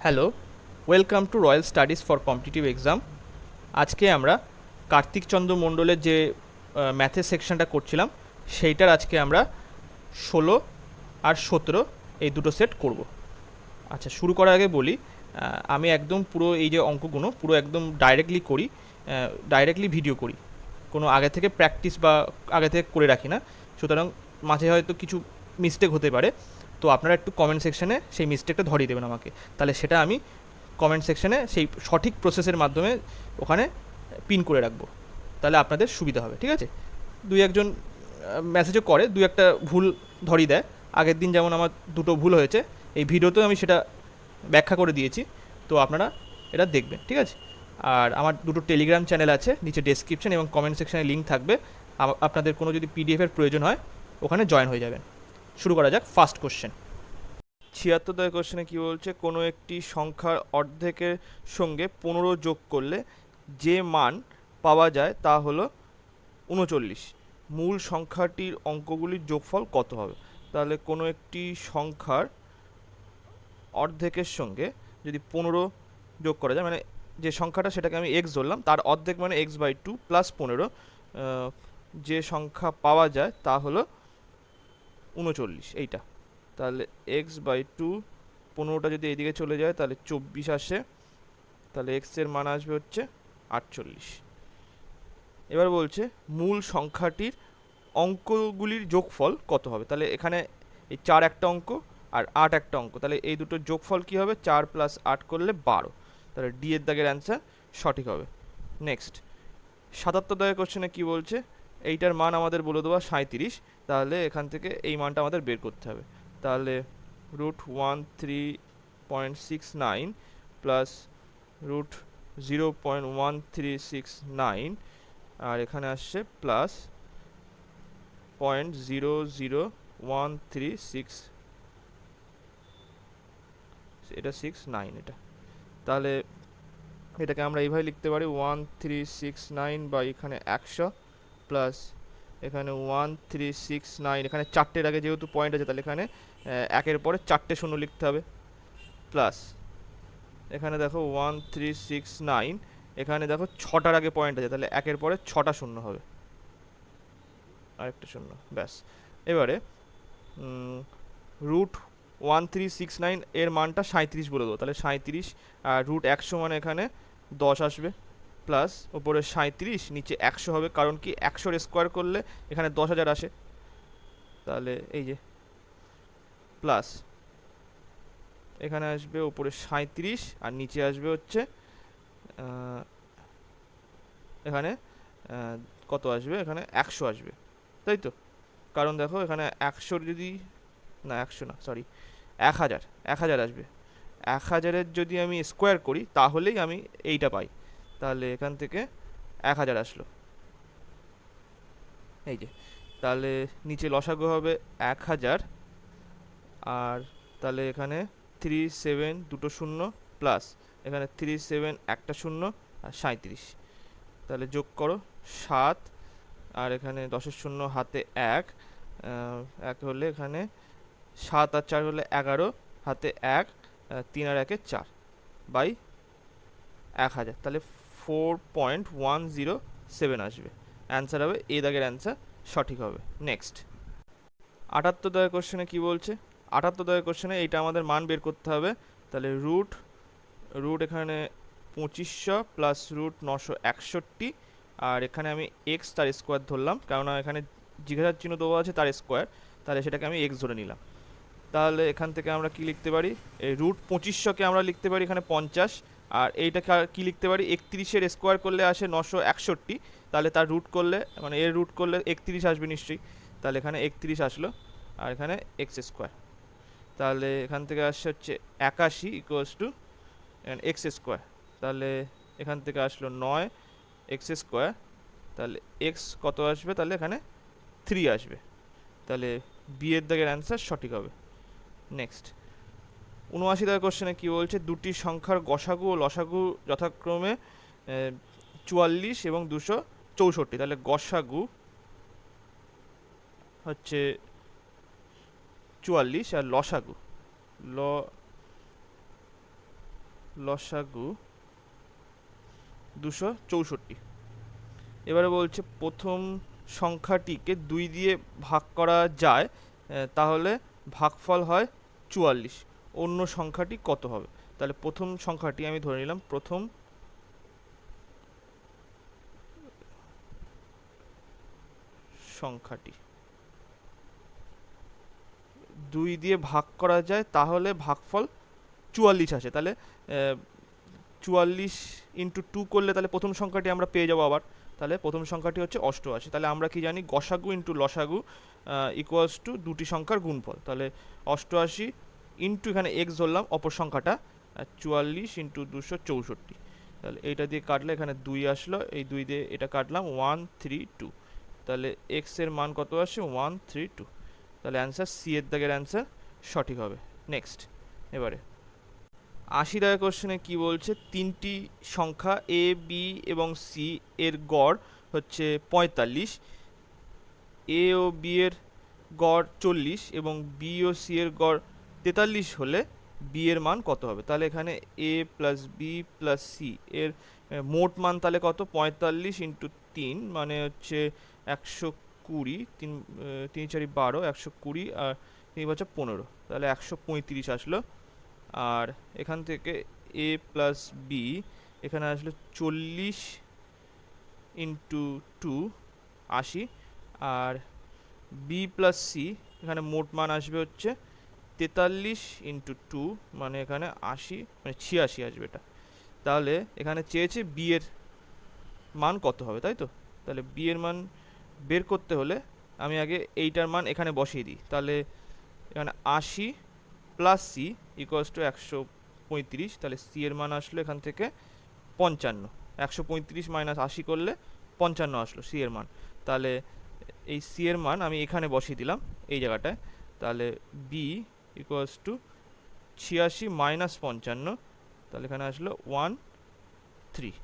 Hello, welcome to royal studies for competitive exam. আজকে আমরা কার্তিক চন্দ্র মণ্ডলের যে ম্যাথের সেকশনটা করছিলাম সেইটার আজকে আমরা 16 আর 17 এই দুটো সেট করব। আচ্ছা, শুরু করার আগে বলি, আমি একদম পুরো এই যে অঙ্কগুলো পুরো একদম ডাইরেক্টলি করি, ডাইরেক্টলি ভিডিও করি, কোনো আগে থেকে প্র্যাকটিস বা আগে থেকে করে রাখি না। সুতরাং মাঝে হয়তো কিছু মিস্টেক হতে পারে, তো আপনারা একটু কমেন্ট সেকশনে সেই মিস্টেকটা ধরিয়ে দেবেন আমাকে, তাহলে সেটা আমি কমেন্ট সেকশনে সেই সঠিক প্রসেসের মাধ্যমে ওখানে পিন করে রাখবো, তাহলে আপনাদের সুবিধা হবে। ঠিক আছে? দুই একজন মেসেজও করে, দুই একটা ভুল ধরিয়ে দেয়। আগের দিন যেমন আমার দুটো ভুল হয়েছে, এই ভিডিওতেও আমি সেটা ব্যাখ্যা করে দিয়েছি, তো আপনারা এটা দেখবেন। ঠিক আছে? আর আমার দুটো টেলিগ্রাম চ্যানেল আছে, নিচে ডেসক্রিপশন এবং কমেন্ট সেকশনে লিঙ্ক থাকবে। আপনাদের কোনো যদি পিডিএফের প্রয়োজন হয় ওখানে জয়েন হয়ে যাবেন। শুরু করা যাক। ফার্স্ট কোশ্চেন, 76 কোশ্চেনে কী বলছে, কোনো একটি সংখ্যার অর্ধেকের সঙ্গে 15 যোগ করলে যে মান পাওয়া যায় তা হলো 39। মূল সংখ্যাটির অঙ্কগুলির যোগফল কত হবে? তাহলে কোনো একটি সংখ্যার অর্ধেকের সঙ্গে যদি 15 যোগ করা যায়, মানে যে সংখ্যাটা সেটাকে আমি এক্স ধরলাম, তার অর্ধেক মানে x/2 প্লাস 15, যে সংখ্যা পাওয়া যায় তা হলো 39, এইটা। তাহলে x/2, 15টা যদি এইদিকে চলে যায় তাহলে 24 আসে, তাহলে এক্স এর মান আসবে হচ্ছে 48। এবার বলছে মূল সংখ্যাটির অঙ্কগুলির যোগফল কত হবে? তাহলে এখানে এই 4 একটা অঙ্ক আর 8 একটা অঙ্ক, তাহলে এই দুটোর যোগফল কী হবে? 4 + 8 করলে 12, তাহলে ডি এর দাগের অ্যান্সার সঠিক হবে। নেক্সট, 77 দাগের কোশ্চেনে কী বলছে, এইটার মান আমাদের বলে দেওয়া 37, তাহলে এখান থেকে এই মানটা আমাদের বের করতে হবে। তাহলে √13.69 প্লাস √0.1369, আর এখানে আসছে প্লাস 0.00136, এটা 69 এটা। তাহলে এটাকে আমরা এইভাবে লিখতে পারি 1369 বা এখানে 100 প্লাস এখানে 1369, এখানে চারটের আগে যেহেতু পয়েন্ট আছে তাহলে এখানে একের পরে চারটে শূন্য লিখতে হবে, প্লাস এখানে দেখো 1369, এখানে দেখো ছটার আগে পয়েন্ট আছে তাহলে একের পরে ছটা শূন্য হবে, আরেকটা শূন্য, ব্যাস। এবারে √1369 এর মানটা 37 বলে দেবো, তাহলে 37, আর √100 মানে এখানে 10 আসবে, প্লাস ওপরে 37, নিচে 100 হবে, কারণ কি 100 স্কোয়ার করলে এখানে 10,000 আসে, তাহলে এই যে প্লাস এখানে আসবে ওপরে 37 আর নিচে আসবে হচ্ছে এখানে কত আসবে, এখানে 100 আসবে, তাই তো? কারণ দেখো এখানে 100 যদি না, 100 না, সরি, 1000 আসবে। 1000-এর যদি আমি স্কোয়ার করি তাহলেই আমি এইটা পাই, তাহলে এখান থেকে 1000 আসলো, এই যে। তাহলে নিচে লসাগু হবে 1000, আর তাহলে এখানে 37 দুটো শূন্য, প্লাস এখানে 37 একটা শূন্য, আর 37, তাহলে যোগ করো 7, আর এখানে 10-এর শূন্য হাতে 1, এক হলে এখানে 7 আর 4 হলে 11, হাতে 1, 3 আর 1-এ 4 বাই 1000, তাহলে 4.107 আসবে। অ্যান্সার হবে এ দাগের অ্যান্সার সঠিক হবে। নেক্সট, 78 দাগের কোশ্চেনে কী বলছে? 78 দাগের কোশ্চেনে এইটা আমাদের মান বের করতে হবে, তাহলে রুট এখানে 2500 প্লাস √961, আর এখানে আমি এক্স তার স্কোয়ার ধরলাম, কেননা এখানে জিজ্ঞাসার চিহ্ন দেওয়া আছে তার স্কোয়ার, তাহলে সেটাকে আমি এক্স ধরে নিলাম। তাহলে এখান থেকে আমরা কি লিখতে পারি, এই √2500-কে আমরা লিখতে পারি এখানে 50, আর এইটাকে কি লিখতে পারি, 31-এর স্কোয়ার করলে আসে 961, তাহলে তার রুট করলে মানে এর রুট করলে 31 আসবে নিশ্চয়ই, তাহলে এখানে 31 আসলো, আর এখানে এক্স স্কোয়ার, তাহলে এখান থেকে আসছে হচ্ছে 81 ইকুয়ালস টু এক্স স্কোয়ার, তাহলে এখান থেকে আসলো 9 এক্স স্কোয়ার, তাহলে এক্স কত আসবে, তাহলে এখানে 3 আসবে, তাহলে বি এর দাগের অ্যান্সার সঠিক হবে। নেক্সট, 79 দাগের কোশ্চেনে কী বলছে, দুটি সংখ্যার গসাগু ও লসাগু যথাক্রমে 44 এবং 264, তাহলে গসাগু হচ্ছে 44 আর লসাগু লসাগু 264। এবারে বলছে প্রথম সংখ্যাটিকে 2 দিয়ে ভাগ করা যায়, তাহলে ভাগফল হয় 44। অন্য সংখ্যাটি কত হবে? তাহলে প্রথম সংখ্যাটি আমি ধরে নিলাম, প্রথম সংখ্যাটি 2 দিয়ে ভাগ করা যায় তাহলে ভাগফল 44 আসে। তাহলে 44 ইন্টু 2 করলে তাহলে প্রথম সংখ্যাটি আমরা পেয়ে যাবো আবার। তাহলে প্রথম সংখ্যাটি হচ্ছে 88। তাহলে আমরা কি জানি, গসাগু ইন্টু লসাগু ইকুয়ালস টু দুটি সংখ্যার গুণফল। তাহলে 88 ইন্টু এখানে এক্স ধরলাম অপর সংখ্যাটা, 44 ইন্টু 264। তাহলে এইটা দিয়ে কাটলে এখানে 2 আসলো, এই 2 দিয়ে এটা কাটলাম 132। তাহলে এক্স এর মান কত আসে? 132। তাহলে অ্যান্সার সি এর দাগের অ্যান্সার সঠিক হবে। নেক্সট, এবারে 80 দাগের কোশ্চেনে কি বলছে, তিনটি সংখ্যা এ বি এবং সি এর গড় হচ্ছে 45, এ ও বি এর গড় 40 এবং বি ও সি এর গড় 43 হলে বি এর মান কত হবে? তাহলে এখানে এ প্লাস বি প্লাস সি এর মোট মান তাহলে কত? 45 ইন্টু 3 মানে হচ্ছে 120, 3 4 12, 120 আর 3 5 15, তাহলে 135 আসলো। আর এখান থেকে এ প্লাস বি এখানে আসলো 40 ইন্টু 2 80, আর বি প্লাস সি এখানে মোট মান আসবে হচ্ছে 43 ইন্টু 2 মানে এখানে 80 মানে 86 আসবে এটা। তাহলে এখানে চেয়েছে বি এর মান কত হবে, তাই তো? তাহলে বি এর মান বের করতে হলে আমি আগে এইটার মান এখানে বসিয়ে দিই। তাহলে এখানে 80 প্লাস সি ইকুয়ালস টু 135। তাহলে সি এর মান আসলো এখান থেকে 55। 135 মাইনাস 80 করলে 55 আসলো সি এর মান। তাহলে এই সি এর মান আমি এখানে বসিয়ে দিলাম এই জায়গাটায়। তাহলে বি ইকুয়ালস টু 86 মাইনাস 55, তাহলে এখানে আসলো 13।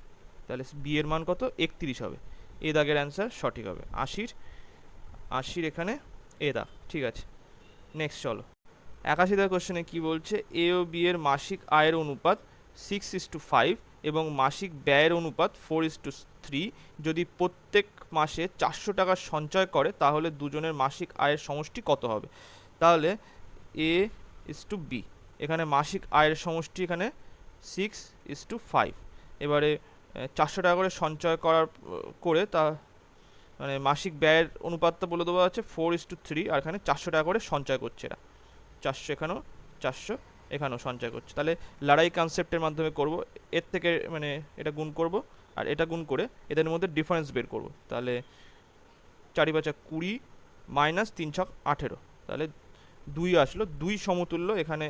তাহলে বি এর মান কত? 31 হবে। এ দাগের অ্যান্সার সঠিক হবে। 80 এখানে এ দাগ, ঠিক আছে। নেক্সট চলো, 81 দাগের কোশ্চেনে কি বলছে, এ ও বি এর মাসিক আয়ের অনুপাত 6:5 এবং মাসিক ব্যয়ের অনুপাত 4:3। যদি প্রত্যেক মাসে 400 টাকা সঞ্চয় করে তাহলে দুজনের মাসিক আয়ের সমষ্টি কত হবে? তাহলে এ ইস টু বি, এখানে মাসিক আয়ের সমষ্টি এখানে 6:5। এবারে 400 টাকা করে সঞ্চয় করে তা মানে মাসিক ব্যয়ের অনুপাতটা বলে দেওয়া আছে 4:3, আর এখানে 400 টাকা করে সঞ্চয় করছে এরা। 400 এখানেও, 400 এখানেও সঞ্চয় করছে। তাহলে লড়াই কনসেপ্টের মাধ্যমে করব, এর থেকে মানে এটা গুণ করব আর এটা গুণ করে এদের মধ্যে ডিফারেন্স বের করব। তাহলে 4 5 20 মাইনাস 3 6 18, তাহলে 2 আসলো। 2 সমতুল্য, এখানে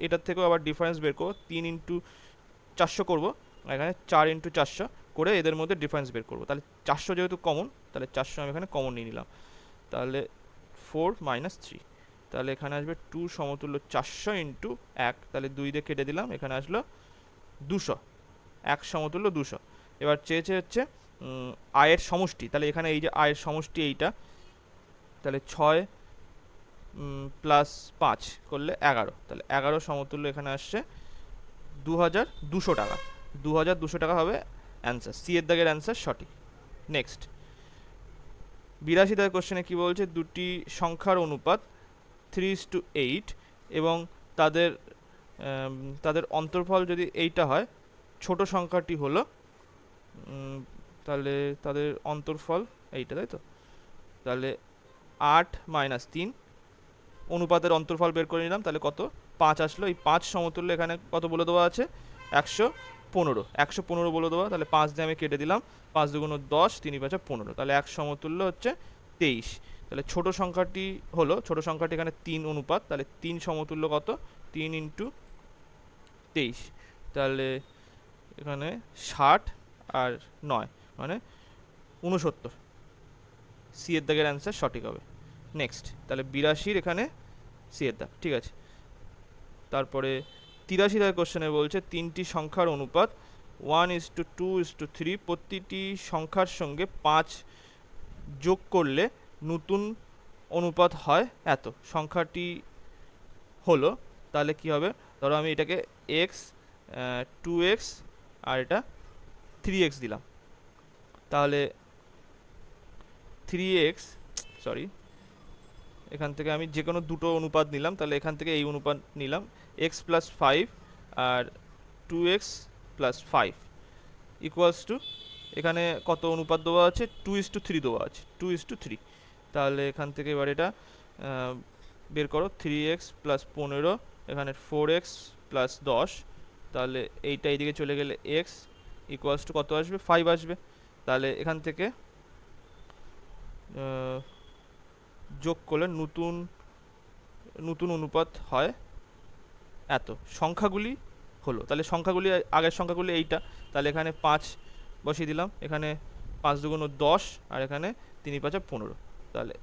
এটার থেকেও আবার ডিফারেন্স বের করবো, 3 ইন্টু 400 করবো, এখানে 4 ইন্টু 400 করে এদের মধ্যে ডিফারেন্স বের করবো। তাহলে 400 যেহেতু কমন, তাহলে 400 আমি এখানে কমন নিয়ে নিলাম। তাহলে 4 মাইনাস 3, তাহলে এখানে আসবে 2 সমতুল্য 400 ইন্টু 1, তাহলে 2 দিয়ে কেটে দিলাম, এখানে আসলো 200। 1 সমতুল্য 200। এবার চেয়েছে হচ্ছে আয়ের সমষ্টি। তাহলে এখানে এই যে আয়ের সমষ্টি এইটা, তাহলে 6 প্লাস 5 করলে 11, তাহলে 11 সমতুল্য এখানে আসছে 2200 টাকা। 2200 টাকা হবে অ্যান্সার, সি এর দাগের অ্যান্সার সঠিক। নেক্সট, 82 দাগের কোশ্চেনে কি বলছে, দুটি সংখ্যার অনুপাত 3:8 এবং তাদের তাদের অন্তর্ফল যদি এইটা হয়, ছোট সংখ্যাটি হলো তাহলে তাদের অন্তর্ফল এইটা, তাই তো? তাহলে 8 মাইনাস 3, অনুপাতের অন্তর্ফল বের করে নিলাম, তাহলে কত? 5 আসলো। এই 5 সমতুল্য এখানে কত বলে দেওয়া আছে? 115। 115 বলে দেওয়া, তাহলে 5 দিয়ে আমি কেটে দিলাম, 5 2 10, 3 5 15, তাহলে 1 সমতুল্য হচ্ছে 23। তাহলে ছোট সংখ্যাটি হলো, ছোট সংখ্যাটি এখানে 3 অনুপাত, তাহলে 3 সমতুল্য কত? 3 ইন্টু 23, তাহলে এখানে 60 আর 9 মানে 69। সি এর দাগের অ্যান্সার সঠিক হবে। নেক্সট, তাহলে 82 এখানে সি এর দাগ, ঠিক আছে। তারপরে 83 দাগের কোশ্চেনে বলছে, তিনটি সংখ্যার অনুপাত 1:2:3, প্রতিটি সংখ্যার সঙ্গে 5 যোগ করলে নতুন অনুপাত হয় এত। সংখ্যাটি হলো, তাহলে কি হবে? ধরো আমি এটাকে এক্স 2x আর এটা 3x দিলাম, তাহলে 3x সরি এখান থেকে আমি যে কোনো দুটো অনুপাত নিলাম, তাহলে এখান থেকে এই অনুপাত নিলাম x প্লাস 5 আর 2x প্লাস 5 ইকুয়ালস টু, এখানে কত অনুপাত দেওয়া আছে, 2:3 দেওয়া আছে, 2:3। তাহলে এখান থেকে এবার এটা বের করো, 3x প্লাস 15, এখানে 4x প্লাস 10, তাহলে এইটা এইদিকে চলে গেলে x ইকুয়ালস টু কত আসবে, 5 আসবে। তাহলে এখান থেকে যোগ করলে নতুন অনুপাত হয় এত, সংখ্যাগুলি হলো, তাহলে সংখ্যাগুলি আগের সংখ্যাগুলি এইটা, তাহলে এখানে 5 বসিয়ে দিলাম, এখানে 5 দুগুণ 10 আর এখানে 3 5 15, তাহলে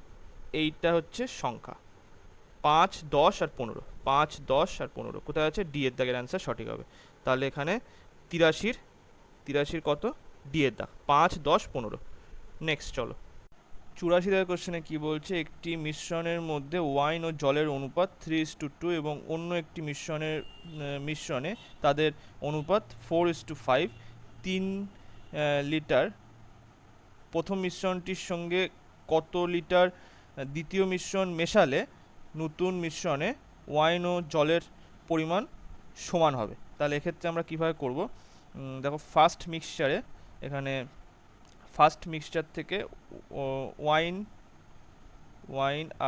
এইটা হচ্ছে সংখ্যা 5 10 আর 15, 5 10 আর 15 কোথায় আছে, ডি এর দাগের অ্যান্সার সঠিক হবে। তাহলে এখানে 83 কত, ডি এর দাগ 5 10 15। নেক্সট চলো 84 দাগের কোশ্চেনে কি বলছে, একটি মিশ্রণের মধ্যে ওয়াইন ও জলের অনুপাত 3:2 এবং অন্য একটি মিশ্রণে তাদের অনুপাত 4:5, 3 লিটার প্রথম মিশ্রণটির সঙ্গে কত লিটার দ্বিতীয় মিশ্রণ মেশালে নতুন মিশ্রণে ওয়াইন ও জলের পরিমাণ সমান হবে। তাহলে এক্ষেত্রে আমরা কীভাবে করব, দেখো ফার্স্ট মিক্সচারে, এখানে ফার্স্ট মিক্সচার থেকে ওয়াইন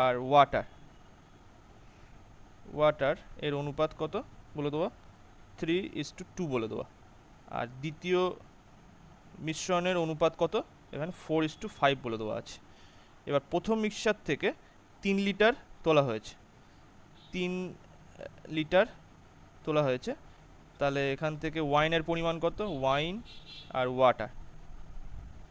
আর ওয়াটার এর অনুপাত কত বলে দেবো, 3:2 বলে দেবো, আর দ্বিতীয় মিশ্রণের অনুপাত কত, এখানে 4:5 বলে দেওয়া আছে। এবার প্রথম মিক্সচার থেকে 3 লিটার তোলা হয়েছে, 3 লিটার তোলা হয়েছে, তাহলে এখান থেকে ওয়াইনের পরিমাণ কত, ওয়াইন আর ওয়াটার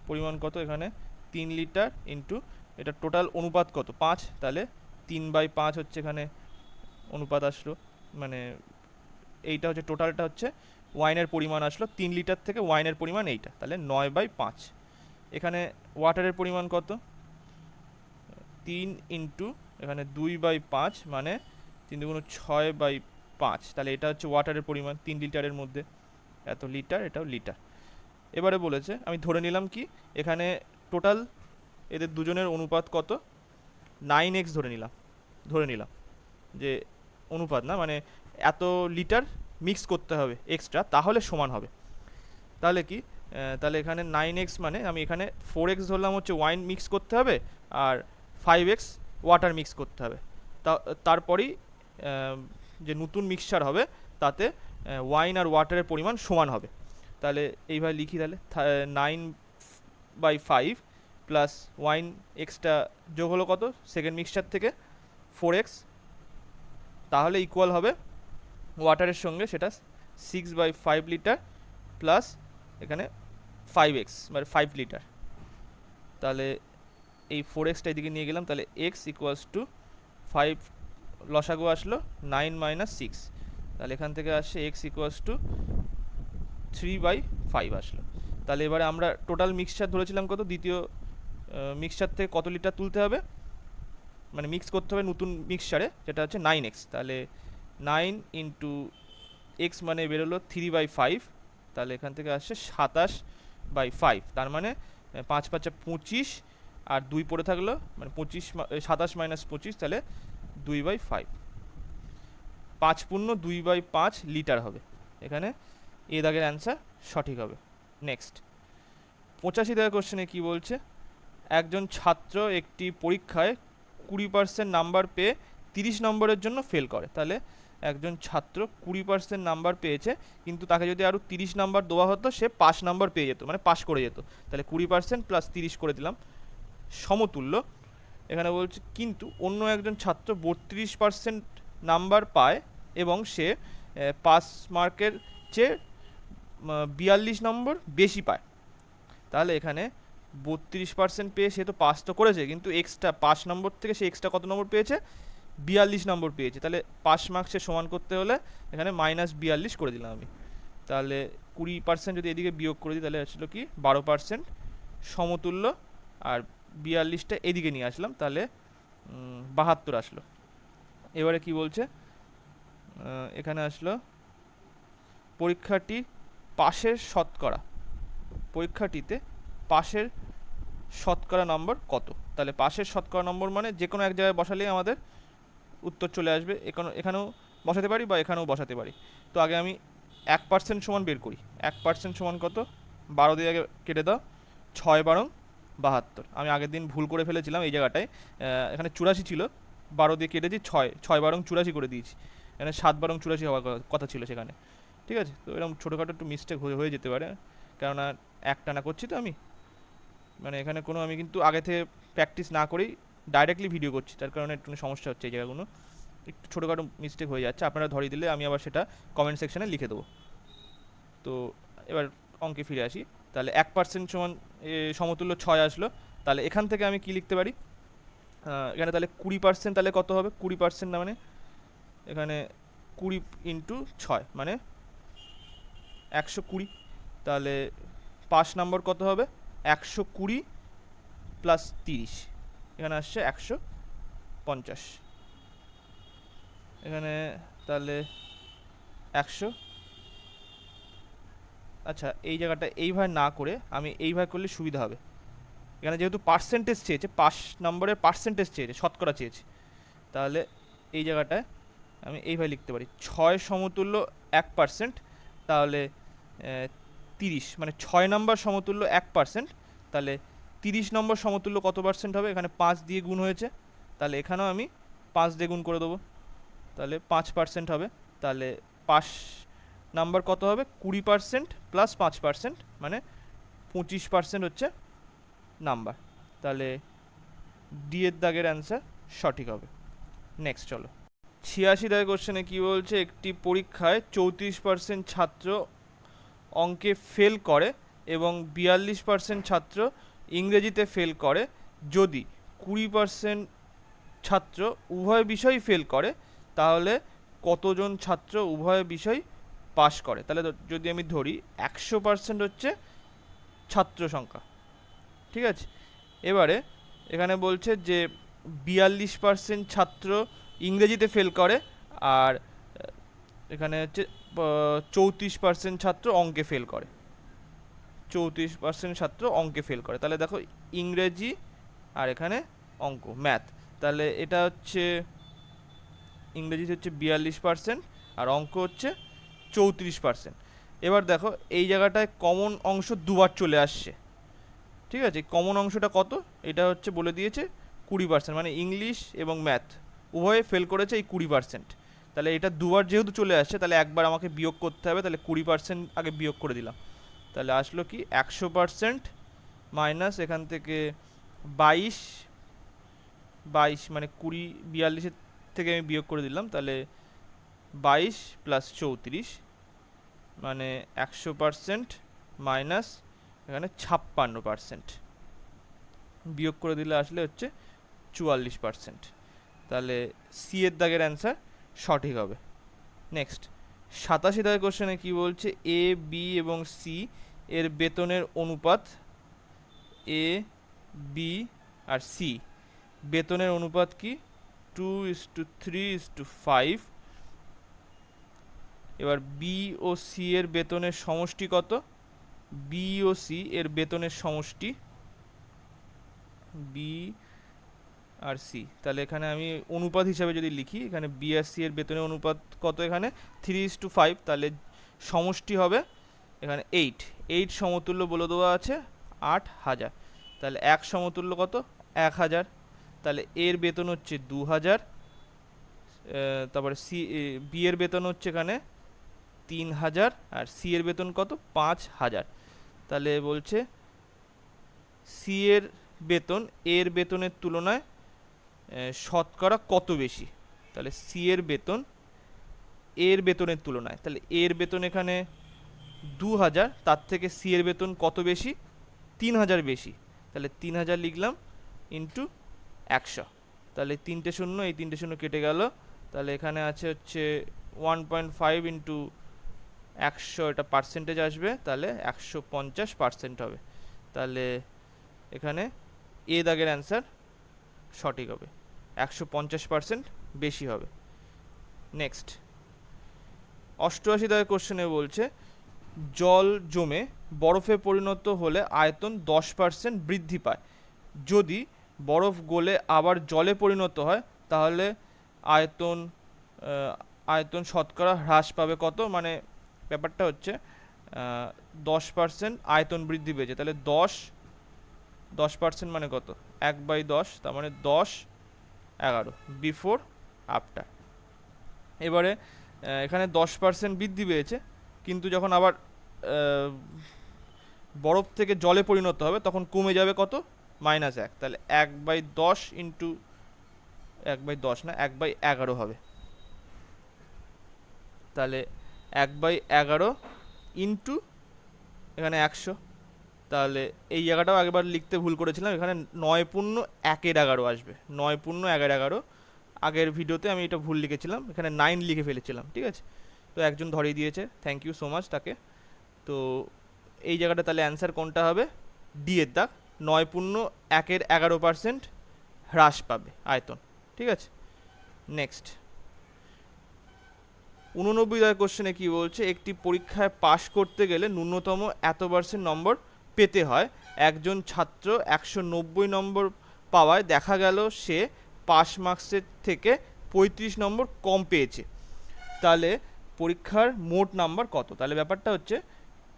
পরিমাণ কত, এখানে 3 লিটার ইন্টু এটা টোটাল অনুপাত কত, 5, তাহলে 3/5 হচ্ছে এখানে অনুপাত আসলো, মানে এইটা হচ্ছে টোটালটা হচ্ছে ওয়াইনের পরিমাণ আসলো, 3 লিটার থেকে ওয়াইনের পরিমাণ এইটা, তাহলে 9/5। এখানে ওয়াটারের পরিমাণ কত, 3 ইন্টু এখানে 2/5 মানে 3 দুগুণ 6/5, তাহলে এটা হচ্ছে ওয়াটারের পরিমাণ 3 লিটারের মধ্যে, এত লিটার, এটাও লিটার। এবারে বলেছে আমি ধরে নিলাম কি, এখানে টোটাল এদের দুজনের অনুপাত কত, 9x ধরে নিলাম যে অনুপাত না, মানে এত লিটার মিক্স করতে হবে এক্সট্রা, তাহলে সমান হবে। তাহলে কি, তাহলে এখানে 9x মানে আমি এখানে 4x ধরলাম হচ্ছে ওয়াইন মিক্স করতে হবে, আর 5x ওয়াটার মিক্স করতে হবে, তারপরেই যে নতুন মিক্সচার হবে তাতে ওয়াইন আর ওয়াটারের পরিমাণ সমান হবে। তাহলে এইভাবে লিখি, তাহলে 9/5 প্লাস ওয়াইন এক্সট্রা যোগ হলো কত, সেকেন্ড মিক্সচার থেকে 4x, তাহলে ইকুয়াল হবে ওয়াটারের সঙ্গে সেটা 6/5 লিটার প্লাস এখানে 5x মানে 5 লিটার, তাহলে এই 4xটা এদিকে নিয়ে গেলাম, তাহলে x ইকুয়ালস টু 5, লসাগু আসলো 9 - 6, তাহলে এখান থেকে আসছে x ইকুয়ালস টু 3/5 আসলো। তাহলে এবারে আমরা টোটাল মিক্সচার ধরেছিলাম কত, দ্বিতীয় মিক্সচার থেকে কত লিটার তুলতে হবে, মানে মিক্স করতে হবে নতুন মিক্সচারে, যেটা হচ্ছে 9x, তাহলে 9 ইন্টু এক্স মানে বেরোলো 3/5, তাহলে এখান থেকে আসছে 27/5, তার মানে 5 5 25 আর 2 পড়ে থাকলো, মানে 27 - 25, তাহলে 2/5, 5 পূর্ণ 2/5 লিটার হবে, এখানে এ দাগের অ্যান্সার সঠিক হবে। নেক্সট 85 দাগের কোশ্চেনে কি বলছে, একজন ছাত্র একটি পরীক্ষায় 20% নাম্বার পেয়ে 30 নম্বরের জন্য ফেল করে। তাহলে একজন ছাত্র 20% নাম্বার পেয়েছে, কিন্তু তাকে যদি আরও 30 নাম্বার দেওয়া হতো সে পাস নাম্বার পেয়ে যেত, মানে পাস করে যেত। তাহলে 20% প্লাস 30 করে দিলাম সমতুল্য। এখানে বলছে কিন্তু অন্য একজন ছাত্র 32% নাম্বার পায় এবং সে পাস মার্কের চেয়ে 42 নম্বর বেশি পায়। তাহলে এখানে 32% পেয়ে সে তো পাস তো করেছে, কিন্তু এক্সট্রা 5 নম্বর থেকে সে এক্সট্রা কত নম্বর পেয়েছে, 42 নম্বর পেয়েছে। তাহলে পাস মার্কসে সমান করতে হলে এখানে -42 করে দিলাম আমি। তাহলে 20% যদি এদিকে বিয়োগ করে দিই তাহলে আসলো কি 12% সমতুল্য, আর 42টা এদিকে নিয়ে আসলাম, তাহলে 72 আসলো। এবারে কি বলছে, এখানে আসলো পরীক্ষাটি পাশের শতকরা, পরীক্ষাটিতে পাশের শতকরা নম্বর কত। তাহলে পাশের শতকরা নম্বর মানে যে কোনো এক জায়গায় বসালেই আমাদের উত্তর চলে আসবে। এখানেও বসাতে পারি বা এখানেও বসাতে পারি। তো আগে আমি 1% সমান বের করি। 1% সমান কত, 12 দিয়ে আগে কেটে দাও, 6 × 72। আমি আগের দিন ভুল করে ফেলেছিলাম এই জায়গাটায়, এখানে 84 ছিল, 12 দিয়ে কেটেছি 6, 6 × 84 করে দিয়েছি। এখানে 7 × 84 হওয়ার কথা ছিল সেখানে। ঠিক আছে, তো এরকম ছোটোখাটো একটু মিস্টেক হয়ে যেতে পারে, কেননা একটানা করছি তো আমি, মানে এখানে কোনো আমি কিন্তু আগে থেকে প্র্যাকটিস না করেই ডাইরেক্টলি ভিডিও করছি, তার কারণে একটু সমস্যা হচ্ছে এই জায়গাগুলো, একটু ছোটোখাটো মিস্টেক হয়ে যাচ্ছে। আপনারা ধরিয়ে দিলে আমি আবার সেটা কমেন্ট সেকশানে লিখে দেবো। তো এবার অঙ্কে ফিরে আসি। তাহলে 1% সমান সমতুল্য 6 আসলো। তাহলে এখান থেকে আমি কি লিখতে পারি, এখানে তাহলে 20% তাহলে কত হবে, 20% না মানে এখানে 20 × 6 মানে 120। তাহলে 5 নম্বর কত হবে, 120 + 30, এখানে আসছে 150। এখানে তাহলে 100, আচ্ছা এই জায়গাটা এইভাবে না করে আমি এইভাবে করলে সুবিধা হবে। এখানে যেহেতু পার্সেন্টেজ চেয়েছে, 5 নম্বরের পার্সেন্টেজ চেয়েছে, শতকরা চেয়েছে, তাহলে এই জায়গাটায় আমি এইভাবে লিখতে পারি 6 সমতুল্য 1%, তাহলে 30 মানে 6 নম্বর সমতুল্য 1%, তাহলে 30 নম্বর সমতুল্য কত পার্সেন্ট হবে, এখানে 5 দিয়ে গুণ হয়েছে, তাহলে এখানেও আমি 5 দিয়ে গুণ করে দেবো, তাহলে 5% হবে। তাহলে 5 নাম্বার কত হবে, 20% + 5% মানে 25% হচ্ছে নাম্বার। তাহলে ডি এর দাগের অ্যান্সার সঠিক হবে। নেক্সট চলো, 86 দাগের কোশ্চেনে কী বলছে, একটি পরীক্ষায় 34% ছাত্র অঙ্কে ফেল করে এবং 42% ছাত্র ইংরেজিতে ফেল করে, যদি 20% ছাত্র উভয় বিষয় ফেল করে, তাহলে কতজন ছাত্র উভয় বিষয় পাশ করে। তাহলে যদি আমি ধরি 100% হচ্ছে ছাত্র সংখ্যা, ঠিক আছে। এবারে এখানে বলছে যে 42% ছাত্র ইংরেজিতে ফেল করে, আর এখানে হচ্ছে 34% ছাত্র অঙ্কে ফেল করে, 34% ছাত্র অঙ্কে ফেল করে। তাহলে দেখো ইংরেজি আর এখানে অঙ্ক, ম্যাথ, তাহলে এটা হচ্ছে ইংরেজি হচ্ছে 42% আর অঙ্ক হচ্ছে 34%। এবার দেখো এই জায়গাটায় কমন অংশ দুবার চলে আসছে, ঠিক আছে। কমন অংশটা কত, এটা হচ্ছে বলে দিয়েছে 20%, মানে ইংলিশ এবং ম্যাথ উভয়ে ফেল করেছে এই 20%। তাহলে এটা দুবার যেহেতু চলে আসছে, তাহলে একবার আমাকে বিয়োগ করতে হবে, তাহলে 20% আগে বিয়োগ করে দিলাম। তাহলে আসলো কি 100% মাইনাস এখান থেকে 22 মানে 42 থেকে আমি বিয়োগ করে দিলাম, তাহলে 22 + 34 মানে 100% মাইনাস এখানে 56%, বিয়োগ করে দিলে আসলে হচ্ছে 44%। তাহলে সি এর দাগের অ্যান্সার সঠিক হবে। নেক্সট 87 দাগের কোশ্চেনে কি বলছে, এ বি এবং সি এর বেতনের অনুপাত, এ বি আর সি বেতনের অনুপাত কি, 2:3:5। এবার বি ও সি এর বেতনের সমষ্টি কত, বি ও সি এর বেতনের সমষ্টি, বি আর সি, তাহলে এখানে আমি অনুপাত হিসাবে যদি লিখি, এখানে বি আর সি এর বেতনের অনুপাত কত, এখানে 3:5, তাহলে সমষ্টি হবে এখানে 8 সমতুল্য বলে দেওয়া আছে 8000, তাহলে এক সমতুল্য কত 1000, তাহলে এর বেতন হচ্ছে 2000, তারপরে সি বি এর বেতন হচ্ছে এখানে 3000 আর সি এর বেতন কত 5000। তাহলে বলছে সি এর বেতন এর বেতনের তুলনায় শতকরা কত বেশি, তাহলে সি এর বেতন এর বেতনের তুলনায়, তাহলে এর বেতন এখানে 2000, তার থেকে সি এর বেতন কত বেশি, 3000 বেশি, তাহলে 3000 লিখলাম ইন্টু 100, তাহলে 3টে শূন্য, এই 3টে শূন্য কেটে গেল, তাহলে এখানে আছে হচ্ছে 1.5 ইন্টু 100, এটা পার্সেন্টেজ আসবে, তাহলে 150% হবে। তাহলে এখানে এ দাগের অ্যান্সার সঠিক হবে, 150% বেশি হবে। নেক্সট 88 দাগের কোশ্চেনে বলছে জল জমে বরফে পরিণত হলে আয়তন 10% বৃদ্ধি পায়, যদি বরফ গলে আবার জলে পরিণত হয় তাহলে আয়তন আয়তন শতকরা হ্রাস পাবে কত? মানে ব্যাপারটা হচ্ছে 10% আয়তন বৃদ্ধি পেয়েছে, তাহলে 10% মানে কত? 1/10, তার মানে 10/11 বিফোর আফটার। এবারে এখানে 10% বৃদ্ধি পেয়েছে, কিন্তু যখন আবার বরফ থেকে জলে পরিণত হবে তখন কমে যাবে কত? -1, তাহলে 1/10 ইন্টু 1/10 না 1/11 হবে, তাহলে 1/11 ইন্টু এখানে 100, তাহলে এই জায়গাটাও আগেবার লিখতে ভুল করেছিলাম, এখানে 9×1-11 আসবে, 9×1-11। আগের ভিডিওতে আমি এটা ভুল লিখেছিলাম, এখানে 9 লিখে ফেলেছিলাম, ঠিক আছে? তো একজন ধরিয়ে দিয়েছে, থ্যাংক ইউ সো মাচ তাকে। তো এই জায়গাটা তাহলে অ্যান্সার কোনটা হবে? ডি এর দাগ, 9×1-11% হ্রাস পাবে আয়তন, ঠিক আছে? নেক্সট 89 দাগের কোশ্চেনে কি বলছে, একটি পরীক্ষায় পাশ করতে গেলে ন্যূনতম এত % নম্বর পেতে হয়। একজন ছাত্র 190 নম্বর পাওয়ায় দেখা গেল সে পাস মার্কসের থেকে 35 নম্বর কম পেয়েছে, তাহলে পরীক্ষার মোট নাম্বার কত? তাহলে ব্যাপারটা হচ্ছে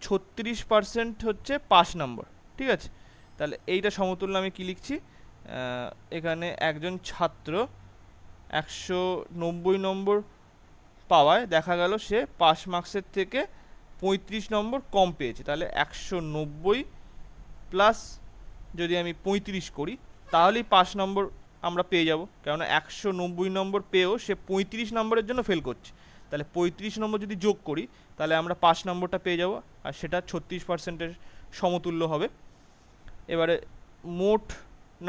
36% হচ্ছে পাস নম্বর, ঠিক আছে? তাহলে এইটা সমতুল্য আমি কি লিখছি, এখানে একজন ছাত্র 190 নম্বর পাওয়ায় দেখা গেল সে পাস মার্কসের থেকে 35 নম্বর কম পেয়েছে, তাহলে 190 প্লাস যদি আমি 35 করি তাহলেই পাস নম্বর আমরা পেয়ে যাব, কেননা 190 নম্বর পেয়েও সে 35 নম্বরের জন্য ফেল করছে, তাহলে 35 নম্বর যদি যোগ করি তাহলে আমরা পাস নম্বরটা পেয়ে যাব, আর সেটা 36%-এর সমতুল্য হবে। এবারে মোট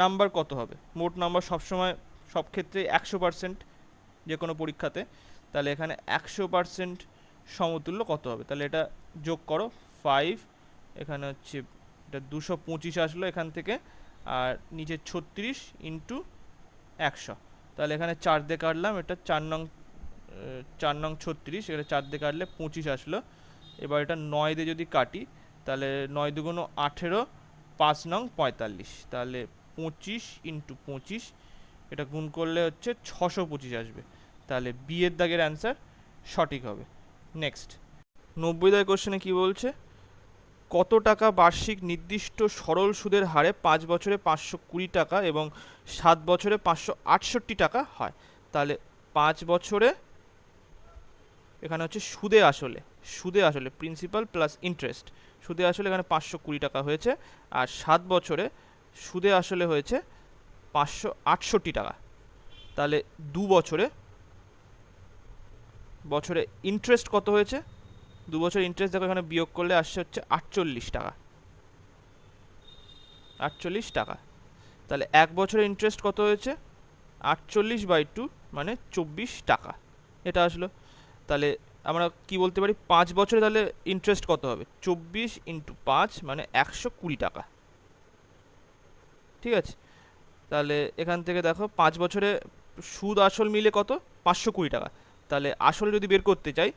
নাম্বার কত হবে? মোট নাম্বার সবসময় সব ক্ষেত্রে 100% যে কোনো পরীক্ষাতে, তাহলে এখানে 100% সমতুল্য কত হবে? তাহলে এটা যোগ করো, 5, এখানে হচ্ছে এটা 225 আসলো এখান থেকে, আর নিচে 36 ইন্টু 100, তাহলে এখানে 4 দিয়ে কাটলাম, এটা 4 নং 36, এটা 4 দিয়ে কাটলে 25 আসলো। এবার এটা 9 দিয়ে যদি কাটি তাহলে 9 দুগুণ 18, 5 নং 45, তাহলে 25 ইন্টু 25, এটা গুণ করলে হচ্ছে 625 আসবে, তাহলে বি এর দাগের অ্যান্সার সঠিক হবে। নেক্সট 90 দাগের কোশ্চেনে কি বলছে, কত টাকা বার্ষিক নির্দিষ্ট সরল সুদের হারে 5 বছরে 520 টাকা এবং 7 বছরে 568 টাকা হয়? তাহলে 5 বছরে এখানে হচ্ছে সুদে আসলে প্রিন্সিপাল প্লাস ইন্টারেস্ট, সুদে আসলে এখানে 520 টাকা হয়েছে, আর 7 বছরে সুদে আসলে হয়েছে 568 টাকা, তাহলে 2 বছরে ইন্টারেস্ট কত হয়েছে? 2 বছর ইন্টারেস্ট দেখো এখানে বিয়োগ করলে আসছে হচ্ছে 48 টাকা, 48 টাকা। তাহলে 1 বছরের ইন্টারেস্ট কত হয়েছে? 48/2 মানে 24 টাকা, এটা আসলো। তাহলে আমরা কি বলতে পারি, 5 বছরে তাহলে ইন্টারেস্ট কত হবে? 24 ইন্টু 5 মানে 120 টাকা, ঠিক আছে? তাহলে এখান থেকে দেখো 5 বছরে সুদ আসল মিলে কত? 520 টাকা, তাহলে আসল যদি বের করতে চাই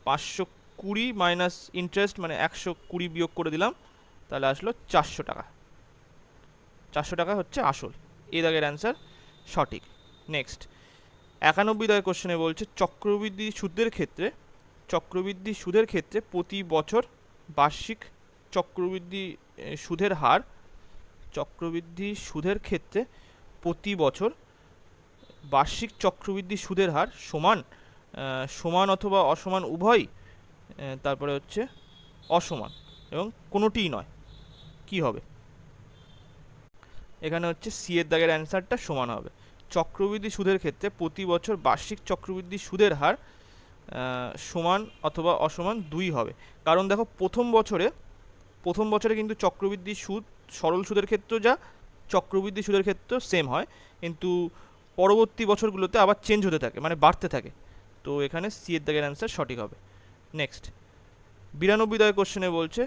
520 মাইনাস ইন্টারেস্ট মানে 120 বিয়োগ করে দিলাম, তাহলে আসলো 400 টাকা, 400 টাকা হচ্ছে আসল, এই দাগের অ্যান্সার সঠিক। নেক্সট 91 দাগের কোশ্চেনে বলছে, চক্রবৃদ্ধি সুদের ক্ষেত্রে প্রতি বছর বার্ষিক চক্রবৃদ্ধি সুদের ক্ষেত্রে প্রতি বছর বার্ষিক চক্রবৃদ্ধি সুদের হার সমান অথবা অসমান উভয়, তারপরে হচ্ছে অসমান এবং কোনোটিই নয়, কি হবে? এখানে হচ্ছে সি এর দাগের অ্যান্সারটা সমান হবে। চক্রবৃদ্ধি সুদের ক্ষেত্রে প্রতি বছর বার্ষিক চক্রবৃদ্ধি সুদের হার সমান অথবা অসমান 2 হবে, কারণ দেখো প্রথম বছরে কিন্তু চক্রবৃদ্ধি সুদ সরল সুদের ক্ষেত্রেও যা চক্রবৃদ্ধি সুদের ক্ষেত্রেও সেম হয়, কিন্তু পরবর্তী বছরগুলোতে আবার চেঞ্জ হতে থাকে, মানে বাড়তে থাকে, তো এখানে সি এর দাগের অ্যান্সার সঠিক হবে। নেক্সট 92 দাগের কোশ্চেনে বলছে,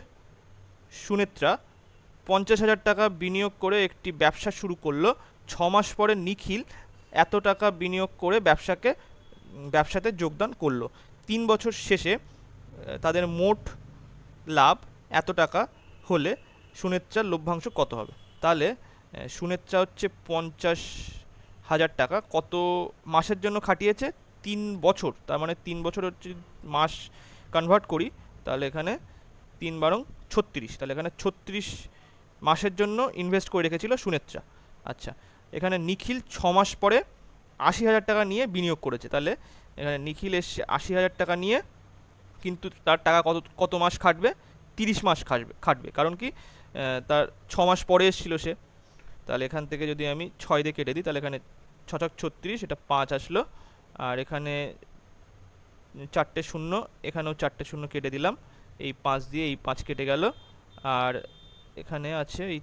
সুনেত্রা 50,000 টাকা বিনিয়োগ করে একটি ব্যবসা শুরু করলো, 6 মাস পরে নিখিল এত টাকা বিনিয়োগ করে ব্যবসাতে যোগদান করলো, 3 বছর শেষে তাদের মোট লাভ এত টাকা হলে সুনেত্রার লভ্যাংশ কত হবে? তাহলে সুনেত্রা হচ্ছে 50,000 টাকা কত মাসের জন্য খাটিয়েছে? 3 বছর, তার মানে 3 বছর হচ্ছে মাস কনভার্ট করি, তাহলে এখানে 3 বারং 36, তাহলে এখানে 36 মাসের জন্য ইনভেস্ট করে রেখেছিল সুনেত্রা। আচ্ছা, এখানে নিখিল 6 মাস পরে 80,000 টাকা নিয়ে বিনিয়োগ করেছে, তাহলে এখানে নিখিল এসে 80,000 টাকা নিয়ে, কিন্তু তার টাকা কত মাস খাটবে? 30 মাস খাটবে কারণ কি তার 6 মাস পরে এসেছিল সে। তাহলে এখান থেকে যদি আমি 6 দিয়ে কেটে দিই, তাহলে এখানে 6 36, এটা 5 আসলো, আর এখানে 4টে শূন্য, এখানেও 4টে শূন্য কেটে দিলাম, এই 5 দিয়ে এই 5 কেটে গেল, আর এখানে আছে এই,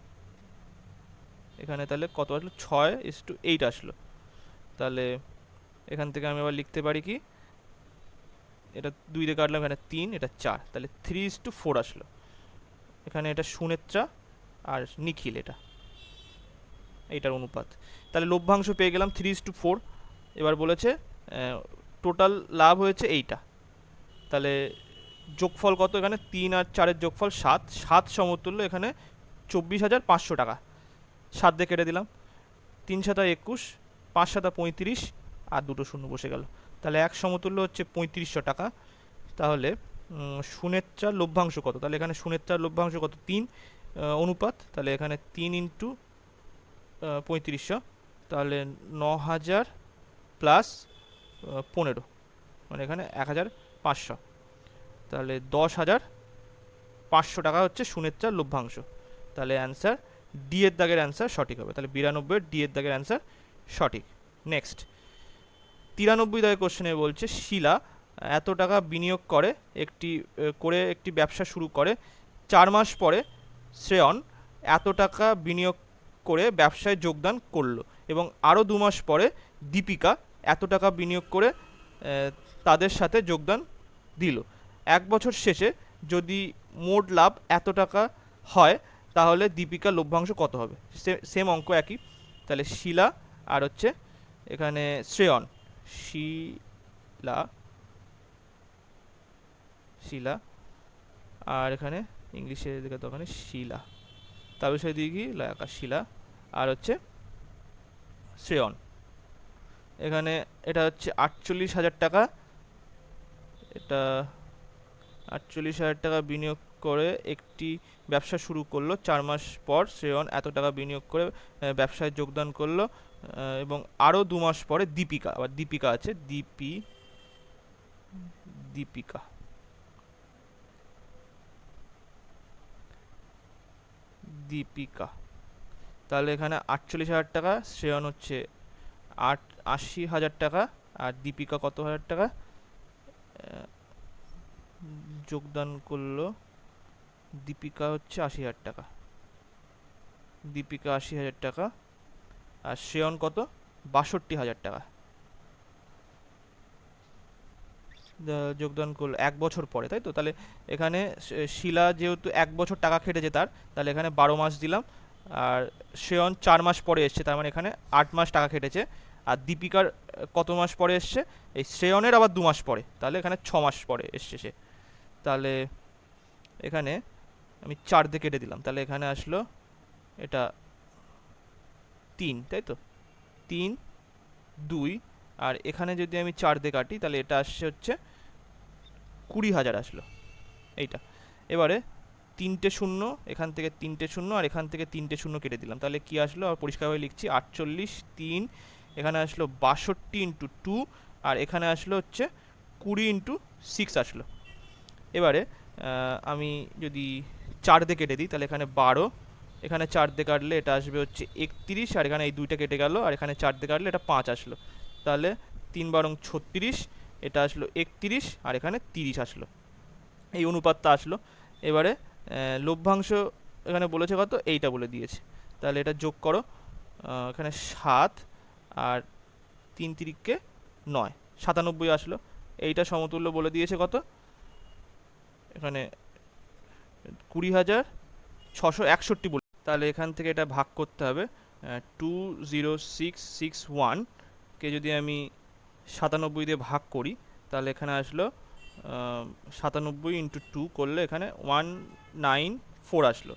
এখানে তাহলে কত আসলো? 6:8 আসলো। তাহলে এখান থেকে আমি আবার লিখতে পারি কি, এটা 2 দিয়ে কাটলাম, এখানে 3, এটা 4, তাহলে 3:4 আসলো। এখানে এটা সুনেত্রা আর নিখিল, এইটার অনুপাত। তাহলে লভ্যাংশ পেয়ে গেলাম 3:4। এবার বলেছে টোটাল লাভ হয়েছে এইটা, তাহলে যোগফল কত? এখানে 3 আর 4-এর যোগফল 7, 7 সমতুল্য এখানে 24,500 টাকা। 7 দিয়ে কেটে দিলাম, 3 7 21, 5 7 35, আর দুটো শূন্য বসে গেল, তাহলে এক সমতুল্য হচ্ছে 3500 টাকা। তাহলে সুনেত্রার লভ্যাংশ কত? তাহলে এখানে সুনেত্রার লভ্যাংশ কত? 3 অনুপাত, তাহলে এখানে 3 ইন্টু 3500, তাহলে 9,000 প্লাস 15, মানে এখানে 1,500, তাহলে 10,500 টাকা হচ্ছে সুনেত্রার লভ্যাংশ। তাহলে অ্যান্সার ডি এর দাগের অ্যান্সার সঠিক হবে, তাহলে 92 ডি এর দাগের অ্যান্সার সঠিক। নেক্সট 93 দাগের কোশ্চেনে বলছে শিলা এত টাকা বিনিয়োগ করে একটি ব্যবসা শুরু করে, 4 মাস পরে শ্রেয়ন এত টাকা বিনিয়োগ করে ব্যবসায় যোগদান করলো, এবং আরও 2 মাস পরে দীপিকা এত টাকা বিনিয়োগ করে তাদের সাথে যোগদান দিল। 1 বছর শেষে যদি মোট লাভ এত টাকা হয় তাহলে দীপিকার লভ্যাংশ কত হবে? সেম অঙ্ক একই, তাহলে শিলা আর হচ্ছে এখানে শ্রেয়ন, শিলা আর এখানে ইংলিশে দিকে তো ওখানে শিলা, তার বিষয়ে দিয়ে কি লাকা শিলা আর হচ্ছে শ্রেয়ন। এখানে এটা হচ্ছে 48,000 টাকা, এটা 48,000 টাকা বিনিয়োগ করে একটি ব্যবসা শুরু করলো, 4 মাস পর শ্রেয়ন এত টাকা বিনিয়োগ করে ব্যবসায় যোগদান করলো, এবং আরও 2 মাস পরে দীপিকা, আবার দীপিকা আছে, দীপিকা, তাহলে এখানে 48,000 টাকা, শ্রেয়ন হচ্ছে 80,000 টাকা, আর দীপিকা কত হাজার টাকা যোগদান করলো? দীপিকা হচ্ছে 80,000 টাকা, দীপিকা 80,000 টাকা, আর শ্রেয়ন কত? 62,000 টাকা যোগদান করলো 1 বছর পরে, তাই তো? তাহলে এখানে শিলা যেহেতু 1 বছর টাকা খেটেছে তার, তাহলে এখানে 12 মাস দিলাম, আর শ্রেয়ন 4 মাস পরে এসছে, তার মানে এখানে 8 মাস টাকা খেটেছে, আর দীপিকার কত মাস পরে এসছে? এই শ্রেয়নের আবার 2 মাস পরে, তাহলে এখানে 6 মাস পরে এসছে সে। তাহলে এখানে আমি 4 দিয়ে কেটে দিলাম, তাহলে এখানে আসলো এটা 3, তাই তো? 3 2, আর এখানে যদি আমি 4 দিয়ে কাটি তাহলে এটা আসছে হচ্ছে 20,000 আসলো এইটা। এবারে 3টে শূন্য, এখান থেকে 3টে শূন্য, আর এখান থেকে 3টে শূন্য কেটে দিলাম, তাহলে কি আসলো? আর পরিষ্কারভাবে লিখছি, 48 3, এখানে আসলো 62 ইন্টু 2, আর এখানে আসলো হচ্ছে 20 ইন্টু 6 আসলো। এবারে আমি যদি 4 দিয়ে কেটে দিই তাহলে এখানে 12, এখানে 4 দিয়ে কাটলে এটা আসবে হচ্ছে 31, আর এখানে এই 2টা কেটে গেল, আর এখানে 4 দিয়ে কাটলে এটা 5 আসলো, তাহলে 3 বারং 36, এটা আসলো 31, আর এখানে 30 আসলো, এই অনুপাতটা আসলো। এবারে লভ্যাংশ এখানে বলেছে কত? এইটা বলে দিয়েছে, তাহলে এটা যোগ করো, এখানে 7 আর 3 3কে 9, 97 আসলো। এইটা সমতুল্য বলে দিয়েছে কত? এখানে 20,661 বলে, তাহলে এখান থেকে এটা ভাগ করতে হবে, 20661 কে যদি আমি 97 দিয়ে ভাগ করি তাহলে এখানে আসলো 97 ইন্টু 2 করলে এখানে 194 আসলো।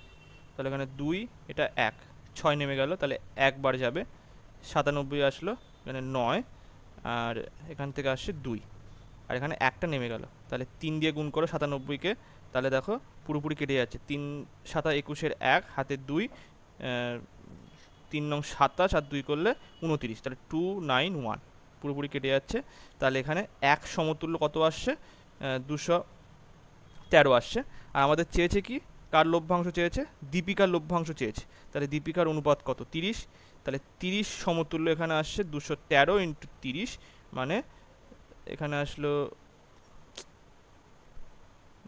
তাহলে এখানে 2, এটা 1, 6 নেমে গেল, তাহলে একবার যাবে। 97 আসলো, এখানে 9, আর এখান থেকে আসছে 2, আর এখানে একটা নেমে গেল। তাহলে 3 দিয়ে গুণ করো 97কে, তাহলে দেখো পুরোপুরি কেটে যাচ্ছে। 3 7 21-এর 1 হাতে 2, 3 নং 27 আর 2 করলে 29, তাহলে 291 পুরোপুরি কেটে যাচ্ছে। তাহলে এখানে এক সমতুল্য কত আসছে? 213 আসছে। আর আমাদের চেয়েছে কি, কার লভ্যাংশ চেয়েছে? দীপিকার লভ্যাংশ চেয়েছে। তাহলে দীপিকার অনুপাত কত? 30। তাহলে 30 সমতুল্য এখানে আসছে 213 ইন্টু 30, মানে এখানে আসলো,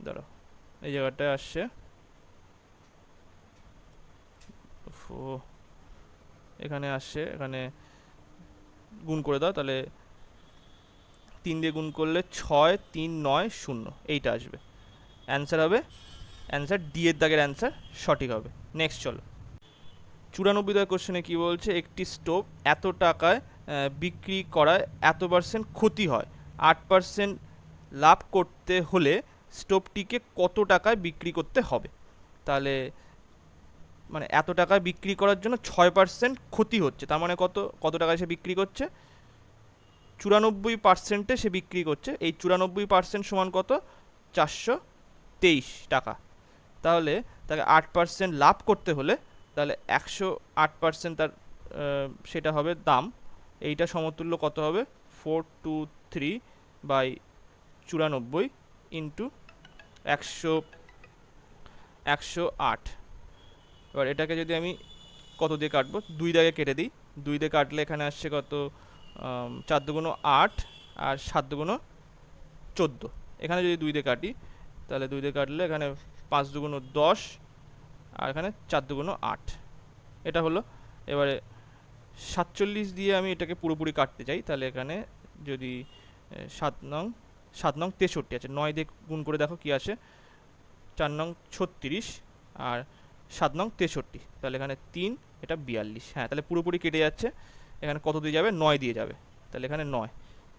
দাঁড়াও, এই জায়গাটায় আসছে, এখানে আসছে, এখানে গুণ করে দাও, তাহলে 3 দিয়ে গুণ করলে 6, 3, 9, 0, এইটা আসবে। অ্যান্সার হবে, অ্যান্সার ডি এর দাগের অ্যান্সার সঠিক হবে। নেক্সট চলো, 94 কোশ্চেনে কি বলছে? একটি স্টোভ এত টাকায় বিক্রি করায় এত % ক্ষতি হয়, 8% লাভ করতে হলে স্টোভটিকে কত টাকায় বিক্রি করতে হবে? তাহলে মানে এত টাকায় বিক্রি করার জন্য 6% ক্ষতি হচ্ছে, তার মানে কত কত টাকায় সে বিক্রি করছে? 94%-এ সে বিক্রি করছে। এই 94% সমান কত? 423 টাকা। তাহলে তাকে 8% লাভ করতে হলে, তাহলে 108% তার সেটা হবে দাম। এইটা সমতুল্য কত হবে? 423 বাই 94 ইন্টু 108। এবার এটাকে যদি আমি কত দিয়ে কাটবো? 2 দাগে কেটে দিই। 2 দিয়ে কাটলে এখানে আসছে কত? 4 দুগুণ 8 আর 7 দুগুণ 14। এখানে যদি 2 দিয়ে কাটি, তাহলে 2 দিয়ে কাটলে এখানে 5 দুগুণ 10, আর এখানে 4 দুগুণ 8, এটা হলো। এবারে 47 দিয়ে আমি এটাকে পুরোপুরি কাটতে চাই, তাহলে এখানে যদি 7 নং 63 আছে, 9 দিয়ে গুণ করে দেখো কি আসে? 4 নং 36 আর 7 নং 63, তাহলে এখানে 3, এটা 42। হ্যাঁ, তাহলে পুরোপুরি কেটে যাচ্ছে। এখানে কত দিয়ে যাবে? 9 দিয়ে যাবে, তাহলে এখানে 9,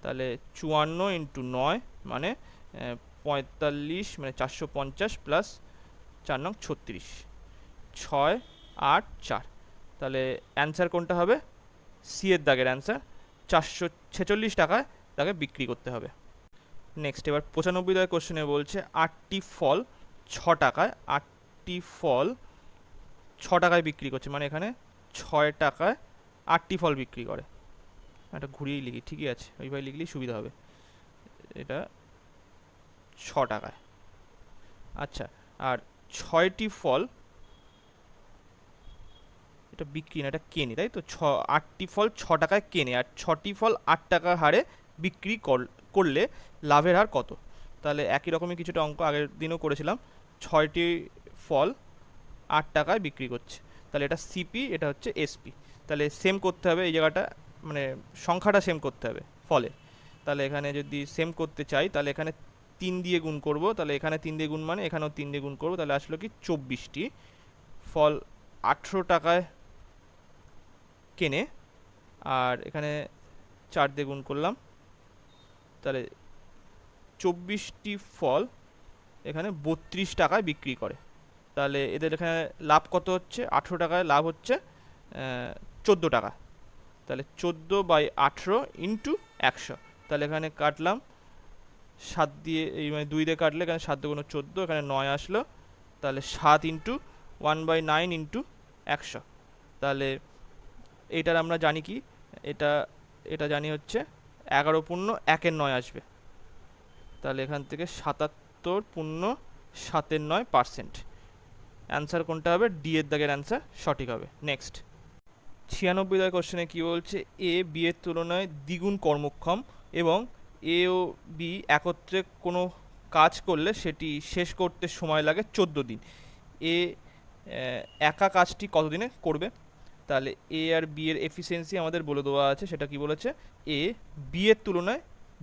তাহলে 54 ইন্টু 9 মানে 45, মানে 450 প্লাস 4 নং 36, 6, 8, 4। তাহলে অ্যান্সার কোনটা হবে? সি এর দাগের অ্যান্সার, 446 টাকায় তাকে বিক্রি করতে হবে। নেক্সট, এবার 95 কোশ্চেনে বলছে 8টি ফল 6 টাকায়, 8টি ফল 6 টাকায় বিক্রি করছে, মানে এখানে 6 টাকায় 8টি ফল বিক্রি করে। এটা ঘুরিয়েই লিখি, ঠিকই আছে, ওইভাবে লিখলেই সুবিধা হবে। এটা 6 টাকায়। আচ্ছা, আর 6টি ফল, এটা বিক্রি না, এটা কেনে, তাই তো? 8টি ফল 6 টাকায় কেনে, আর 6টি ফল 8 টাকা হারে বিক্রি করলে লাভের হার কত? তাহলে একই রকমই কিছুটা অঙ্ক আগের দিনও করেছিলাম। 6টি ফল 8 টাকায় বিক্রি করছে, তাহলে এটা সিপি, এটা হচ্ছে এসপি। তাহলে সেম করতে হবে এই জায়গাটা, মানে সংখ্যাটা সেম করতে হবে ফলে। তাহলে এখানে যদি সেম করতে চাই, তাহলে এখানে 3 দিয়ে গুণ করব, তাহলে এখানে 3 দিয়ে গুণ মানে এখানেও 3 দিয়ে গুণ করব, তাহলে আসলো কি 24টি ফল 18 টাকায় কেনে, আর এখানে 4 দিয়ে গুণ করলাম, তাহলে 24টি ফল এখানে 32 টাকায় বিক্রি করে। তাহলে এদের এখানে লাভ কত হচ্ছে? 18 টাকায় লাভ হচ্ছে 14 টাকা। তাহলে 14/18 ইন্টু 100, তাহলে এখানে কাটলাম 7 দিয়ে, এই মানে 2 দিয়ে কাটলে এখানে 7 দুগুণ 14, এখানে 9 আসলো, তাহলে 7 ইন্টু 1/9 ইন্টু 100। তাহলে এইটার আমরা জানি কি, এটা এটা জানি হচ্ছে 11 পূর্ণ 1-এর 9 আসবে। তাহলে এখান থেকে 77 পূর্ণ 7-এর 9%। অ্যান্সার কোনটা হবে? ডি এর দাগের অ্যান্সার সঠিক হবে। নেক্সট, 96 কোশ্চেনে কি বলছে? এ বি এর তুলনায় দ্বিগুণ কর্মক্ষম এবং এ ও বি একত্রে কোনো কাজ করলে সেটি শেষ করতে সময় লাগে 14 দিন। এ একা কাজটি কত দিনে করবে? তাহলে এ আর বি এর এফিসিয়েন্সি আমাদের বলে দেওয়া আছে, সেটা কি বলেছে? এ বি এর তুলনায়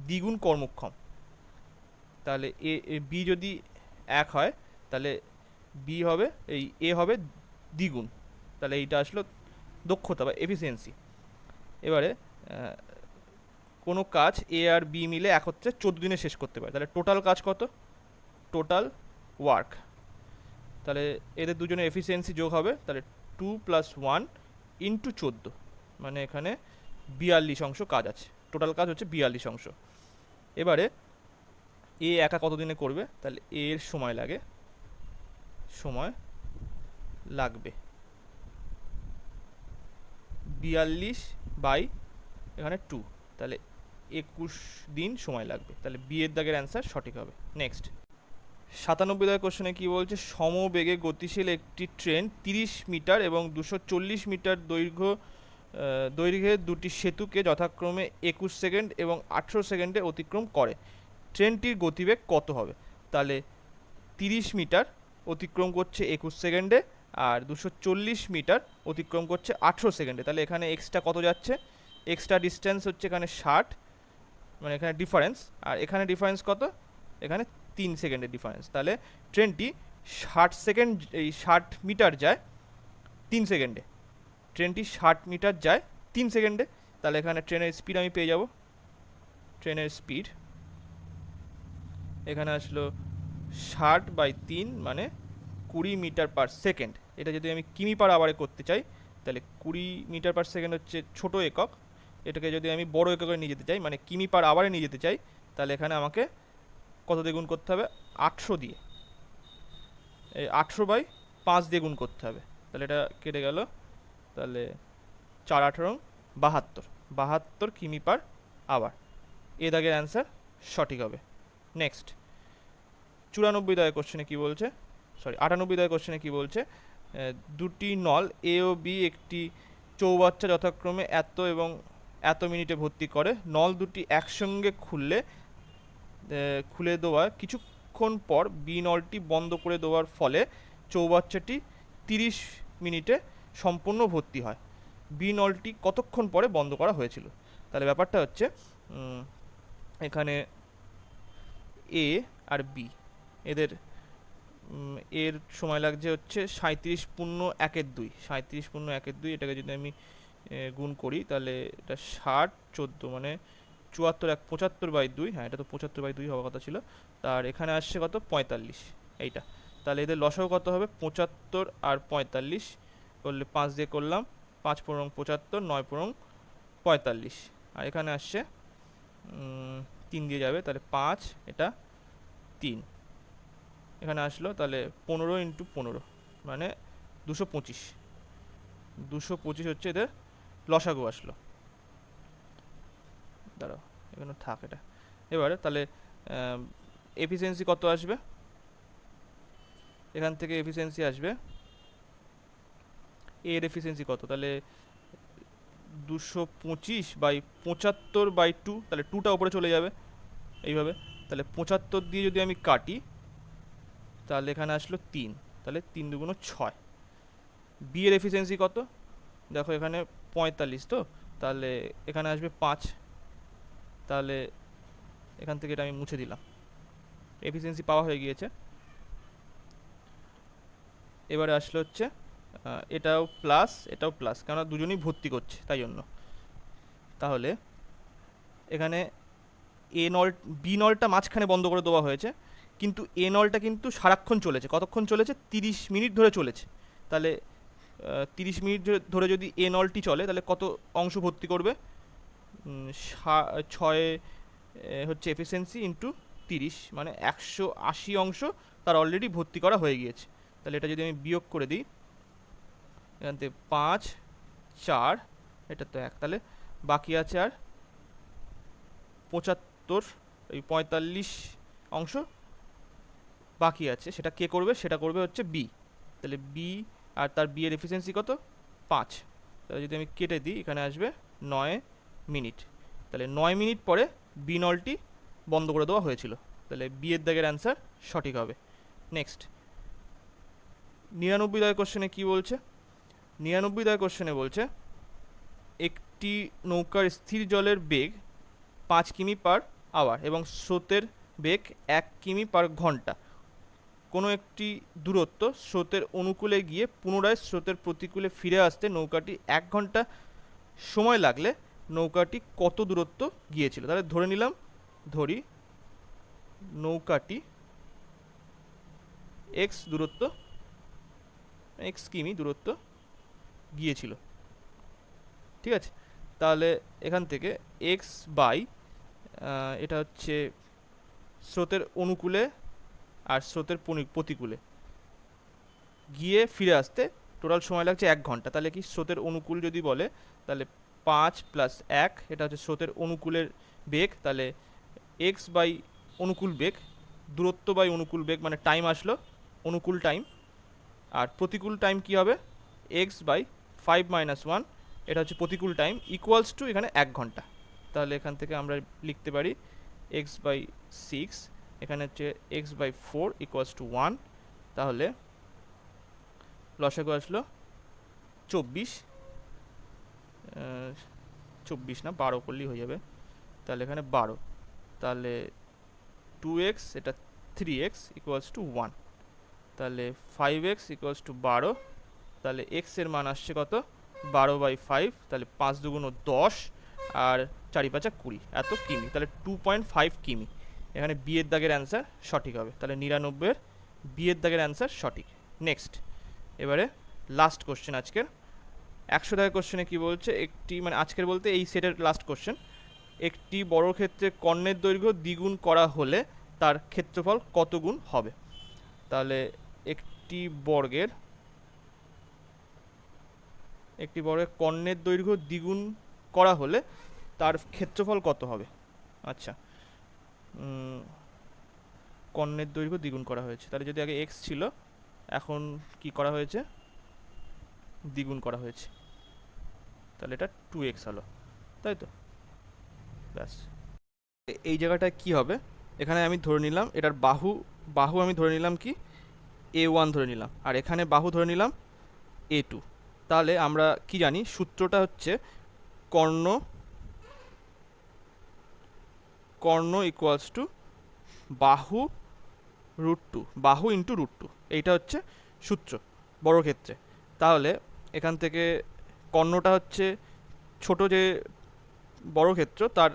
দ্বিগুণ কর্মক্ষম। তাহলে বি যদি 1 হয়, তাহলে বি হবে, এই এ হবে দ্বিগুণ, তাহলে এইটা আসলো দক্ষতা বা এফিসিয়েন্সি। এবারে কোনো কাজ এ আর বি মিলে একত্রে 14 দিনে শেষ করতে পারে। তাহলে টোটাল কাজ কত? টোটাল ওয়ার্ক, তাহলে এদের দুজনের এফিসিয়েন্সি যোগ হবে, তাহলে 2 + 1 × 14, মানে এখানে 42 অংশ কাজ আছে। টোটাল কাজ হচ্ছে 42 অংশ। এবারে এ একা কত দিনে করবে? তাহলে এর সময় লাগবে 42 বাই এখানে 2, তাহলে 21 দিন সময় লাগবে। তাহলে বি এর দাগের অ্যান্সার সঠিক হবে। নেক্সট 97 দাগের কোশ্চেনে কি বলছে? সমবেগে গতিশীল একটি ট্রেন 30 মিটার এবং 240 মিটার দৈর্ঘ্যের দুটি সেতুকে যথাক্রমে 21 সেকেন্ড এবং 18 সেকেন্ডে অতিক্রম করে। ট্রেনটির গতিবেগ কত হবে? তাহলে 30 মিটার অতিক্রম করছে 21 সেকেন্ডে, আর 240 মিটার অতিক্রম করছে 18 সেকেন্ডে। তাহলে এখানে এক্সট্রা কত যাচ্ছে? এক্সট্রা ডিস্টেন্স হচ্ছে এখানে 60, মানে এখানে ডিফারেন্স, আর এখানে ডিফারেন্স কত? এখানে 3 সেকেন্ডের ডিফারেন্স। তাহলে ট্রেনটি 60 মিটার যায় 3 সেকেন্ডে, ট্রেনটি 60 মিটার যায় 3 সেকেন্ডে। তাহলে এখানে ট্রেনের স্পিড আমি পেয়ে যাব, ট্রেনের স্পিড এখানে আসলো 60/3 মানে 20 মিটার পার সেকেন্ড। এটা যদি আমি কিমি পার আওয়ারে করতে চাই, তাহলে 20 মিটার পার সেকেন্ড হচ্ছে ছোট একক, এটাকে যদি আমি বড় এককে নিয়ে যেতে চাই, মানে কিমি পার আওয়ারে নিয়ে যেতে চাই, তাহলে এখানে আমাকে কত দিয়ে গুণ করতে হবে? 800 দিয়ে, এই 800/5 দিয়ে গুণ করতে হবে। তাহলে এটা কেটে গেল, তাহলে 4 18 72 কিমি পার আওয়ার। এ দাগের অ্যান্সার সঠিক হবে। নেক্সট 94 দাগের কোশ্চেনে কি বলছে? 98 দাগের কোশ্চেনে কি বলছে? দুটি নল এ ও বি একটি চৌবাচ্চা যথাক্রমে এত এবং এত মিনিটে ভর্তি করে। নল দুটি একসঙ্গে খুলে দেওয়া কিছুক্ষণ পর বি নলটি বন্ধ করে দেওয়ার ফলে চৌবাচ্চাটি 30 মিনিটে সম্পূর্ণ ভর্তি হয়। বি নলটি কতক্ষণ পরে বন্ধ করা হয়েছিল? তাহলে ব্যাপারটা হচ্ছে এখানে এ আর বি এদের এর সময় লাগছে হচ্ছে 37.1/2, 37.1/2। এটাকে যদি আমি গুণ করি তাহলে এটা 60 14 মানে 74 75/2, হ্যাঁ এটা তো 75/2 হওয়ার কথা ছিল। আর এখানে আসছে কত? 45, এইটা। তাহলে এদের লসাগু কত হবে? 75 আর 45 করলে 5 দিয়ে করলাম, 5 পূরণ 75, 9 পূরণ 45, আর এখানে আসছে 3 দিয়ে যাবে, তাহলে 5, এটা 3 এখানে আসলো, তাহলে 15 × 15 মানে 225 হচ্ছে এদের লসাগু আসলো। দাঁড়াও এখানে থাক এটা। এবারে তাহলে এফিসিয়েন্সি কত আসবে? এখান থেকে এফিসিয়েন্সি আসবে, এর এফিসিয়েন্সি কত? তাহলে 225/75/2, তাহলে 2টা উপরে চলে যাবে এইভাবে। তাহলে 75 দিয়ে যদি আমি কাটি তাহলে এখানে আসলো 3, তাহলে 3 2 6। বি এর এফিসিয়েন্সি কত? দেখো এখানে 45, তো তাহলে এখানে আসবে 5, তাহলে এখান থেকে এটা আমি মুছে দিলাম, এফিসিয়েন্সি পাওয়া হয়ে গিয়েছে। এবারে আসলে হচ্ছে এটাও প্লাস, কেননা দুজনেই ভর্তি করছে তাই জন্য। তাহলে এখানে এ নল বি নলটা মাঝখানে বন্ধ করে দেওয়া হয়েছে, কিন্তু এ নলটা কিন্তু সারাক্ষণ চলেছে। কতক্ষণ চলেছে? 30 মিনিট ধরে চলেছে। তাহলে 30 মিনিট ধরে যদি এ নলটি চলে তাহলে কত অংশ ভর্তি করবে? 6 হচ্ছে এফিসিয়েন্সি ইন্টু 30, মানে 180 অংশ তার অলরেডি ভর্তি করা হয়ে গিয়েছে। তাহলে এটা যদি আমি বিয়োগ করে দিই, এখান থেকে 5 4, এটা তো 1, তাহলে বাকি আছে আর 75, এই 45 অংশ বাকি আছে। সেটা কে করবে? সেটা করবে হচ্ছে বি। তাহলে বি, আর তার বি এর এফিসিয়েন্সি কত? 5। তাহলে যদি আমি কেটে দিই এখানে আসবে 9 মিনিট। তাহলে 9 মিনিট পরে বি নলটি বন্ধ করে দেওয়া হয়েছিল। তাহলে বি এর দাগের অ্যান্সার সঠিক হবে। নেক্সট 99 দাগের কোশ্চেনে কি বলছে? 99 দাগের কোশ্চেনে বলছে একটি নৌকার স্থির জলের বেগ 5 কিমি পার আওয়ার এবং স্রোতের বেগ 1 কিমি পার ঘন্টা। কোনো একটি দূরত্ব স্রোতের অনুকূলে গিয়ে পুনরায় স্রোতের প্রতিকূলে ফিরে আসতে নৌকাটি 1 ঘন্টা সময় লাগলে নৌকাটি কত দূরত্ব গিয়েছিল। তাহলে ধরে নিলাম, ধরি নৌকাটি এক্স দূরত্ব, এক্স কিমি দূরত্ব গিয়েছিল, ঠিক আছে। তাহলে এখান থেকে এক্স বাই এটা হচ্ছে স্রোতের অনুকূলে আর স্রোতের প্রতিকূলে গিয়ে ফিরে আসতে টোটাল সময় লাগছে 1 ঘন্টা। তাহলে কি স্রোতের অনুকূল যদি বলে তাহলে 5 + 1, এটা হচ্ছে স্রোতের অনুকূলের বেগ। তাহলে এক্স বাই অনুকূল বেগ, দূরত্ব বাই অনুকূল বেগ, মানে টাইম আসলো অনুকূল টাইম। আর প্রতিকূল টাইম কি হবে, এক্স বাই 5 - 1, এটা হচ্ছে প্রতিকূল টাইম, ইকুয়ালস টু এখানে 1 ঘন্টা। তাহলে এখান থেকে আমরা লিখতে পারি এক্স বাই 6, এখানে হচ্ছে এক্স বাই 4 ইকুয়ালস টু 1। তাহলে লসাগু আসলো 24, 24 না 12 করলেই হয়ে যাবে, তাহলে এখানে 12। তাহলে 2x, এটা 3x ইকুয়ালস টু 1। তাহলে 5x ইকুয়ালস টু 12। তাহলে x এর মান আসছে কত, 12/5। তাহলে 5 দুগুণ 10 আর 4 × 5 = 20, এত কিমি। তাহলে 2.5 কিমি। এখানে বি এর দাগের অ্যান্সার সঠিক হবে। তাহলে 99 বি এর দাগের অ্যান্সার সঠিক। নেক্সট, এবারে লাস্ট কোশ্চেন আজকের 100 দাগের কোশ্চেনে কি বলছে, একটি মানে আজকের বলতে এই সেটের লাস্ট কোশ্চেন, একটি বর্গক্ষেত্রে কর্ণের দৈর্ঘ্য দ্বিগুণ করা হলে তার ক্ষেত্রফল কত গুণ হবে। তাহলে একটি বর্গের কর্ণের দৈর্ঘ্য দ্বিগুণ করা হলে তার ক্ষেত্রফল কত হবে। আচ্ছা, কর্ণের দৈর্ঘ্য দ্বিগুণ করা হয়েছে, তাহলে যদি আগে এক্স ছিল এখন কি করা হয়েছে, দ্বিগুণ করা হয়েছে, তাহলে এটা 2x হলো, তাই তো। ব্যাস, এই জায়গাটায় কি হবে, এখানে আমি ধরে নিলাম এটার বাহু আমি ধরে নিলাম কি A1 ধরে নিলাম, আর এখানে বাহু ধরে নিলাম A2। তাহলে আমরা কি জানি, সূত্রটা হচ্ছে কর্ণ ইকুয়ালস টু বাহু √2, বাহু ইন্টু √2, এইটা হচ্ছে সূত্র বর্গক্ষেত্রে। তাহলে এখান থেকে কর্ণটা হচ্ছে ছোট যে বর্গক্ষেত্র তার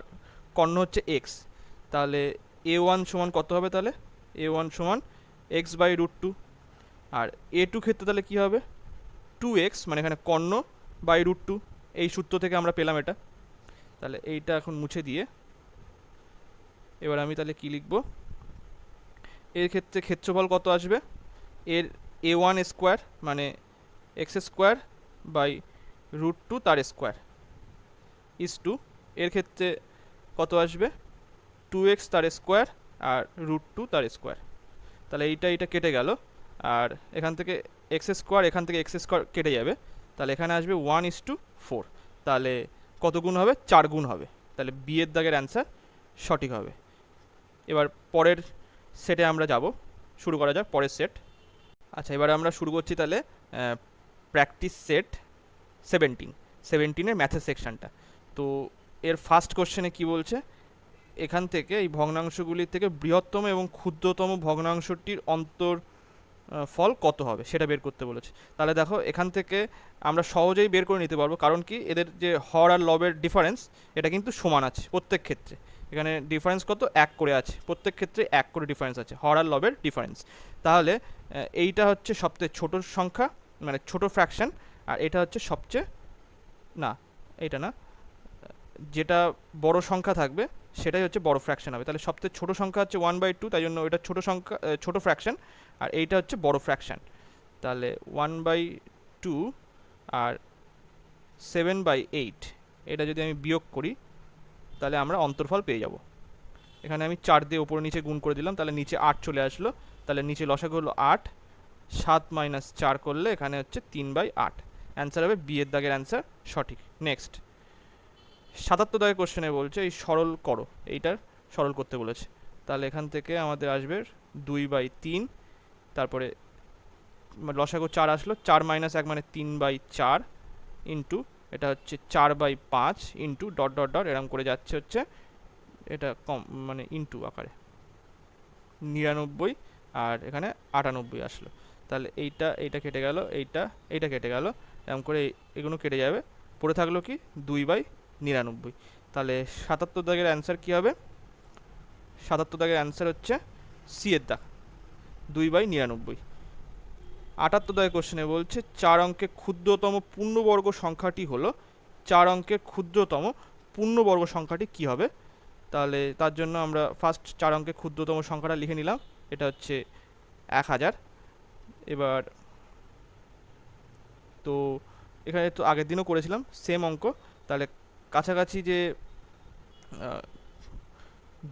কর্ণ হচ্ছে এক্স, তাহলে A1 সমান কত হবে, তাহলে A1 সমান x/√2। আর A2 ক্ষেত্রে তাহলে কি হবে, 2x, মানে এখানে কর্ণ বাই √2, এই সূত্র থেকে আমরা পেলাম এটা। তাহলে এইটা এখন মুছে দিয়ে এবার আমি তাহলে কি লিখব, এর ক্ষেত্রে ক্ষেত্রফল কত আসবে, এর A1 স্কোয়ার মানে x² বাই √2 তার স্কোয়ার ইজ টু, এর ক্ষেত্রে কত আসবে 2x তার স্কোয়ার আর √2 তার স্কোয়ার। তাহলে এইটা কেটে গেল, আর এখান থেকে x², এখান থেকে x² কেটে যাবে, তাহলে এখানে আসবে 1:4। তাহলে কত গুণ হবে, 4 গুণ হবে। তাহলে বি এর দাগের অ্যান্সার সঠিক হবে। এবার পরের সেটে আমরা যাব, শুরু করা যাক পরের সেট। আচ্ছা, এবারে আমরা শুরু করছি তাহলে প্র্যাকটিস সেট 17-এর ম্যাথের সেকশনটা। তো এর ফার্স্ট কোশ্চেনে কি বলছে, এখান থেকে এই ভগ্নাংশগুলির থেকে বৃহত্তম এবং ক্ষুদ্রতম ভগ্নাংশটির ফল কত হবে সেটা বের করতে বলেছে। তাহলে দেখো এখান থেকে আমরা সহজেই বের করে নিতে পারবো, কারণ কি এদের যে হর আর লবের ডিফারেন্স এটা কিন্তু সমান আছে প্রত্যেক ক্ষেত্রে। এখানে ডিফারেন্স কত, 1 করে আছে, প্রত্যেক ক্ষেত্রে 1 করে ডিফারেন্স আছে, হর আর লবের ডিফারেন্স। তাহলে এইটা হচ্ছে সবচেয়ে ছোট সংখ্যা, মানে ছোট ফ্র্যাকশন, আর এটা হচ্ছে সবচেয়ে, না এইটা না, যেটা বড় সংখ্যা থাকবে সেটাই হচ্ছে বড় ফ্র্যাকশন হবে। তাহলে সবচেয়ে ছোট সংখ্যা হচ্ছে 1/2, তাই জন্য এটা ছোট সংখ্যা, ছোট ফ্র্যাকশন, আর এইটা হচ্ছে বড় ফ্র্যাকশন। তাহলে 1/2 আর 7/8, এটা যদি আমি বিয়োগ করি তাহলে আমরা অন্তর্ফল পেয়ে যাব। এখানে আমি 4 দিয়ে ওপরে নিচে গুণ করে দিলাম, তাহলে নিচে 8 চলে আসলো, তাহলে নিচে লসাগু হলো 8, 7 - 4 করলে এখানে হচ্ছে 3/8। অ্যান্সার হবে বি এর দাগের অ্যান্সার সঠিক। নেক্সট, 77 দাগের কোশ্চেনে বলছে এই সরল করো, এইটার সরল করতে বলেছে। তাহলে এখান থেকে আমাদের আসবে 2/3, তারপরে লসাগু 4 আসলো, 4 - 1 মানে 3/4 ইন্টু এটা হচ্ছে 4/5 ইন্টু ডট ডট ডট এরকম করে যাচ্ছে, হচ্ছে এটা কম মানে ইন্টু আকারে 99, আর এখানে 98 আসলো। তাহলে এইটা কেটে গেল, এইটা কেটে গেল, এরকম করে এগুলো কেটে যাবে, পড়ে থাকলো কি 2/3। 99। তাহলে 77 দাগের অ্যান্সার কী হবে? 77 দাগের অ্যান্সার হচ্ছে সি এর দাগ, 2/99। 78 দাগের কোশ্চেনে বলছে 4 অঙ্কের ক্ষুদ্রতম পূর্ণবর্গ সংখ্যাটি হলো, 4 অঙ্কের ক্ষুদ্রতম পূর্ণবর্গ সংখ্যাটি কী হবে? তাহলে তার জন্য আমরা ফার্স্ট 4 অঙ্কের ক্ষুদ্রতম সংখ্যাটা লিখে নিলাম, এটা হচ্ছে 1000। এবার তো এখানে তো আগের দিনও করেছিলাম সেম অঙ্ক, তাহলে কাছাকাছি যে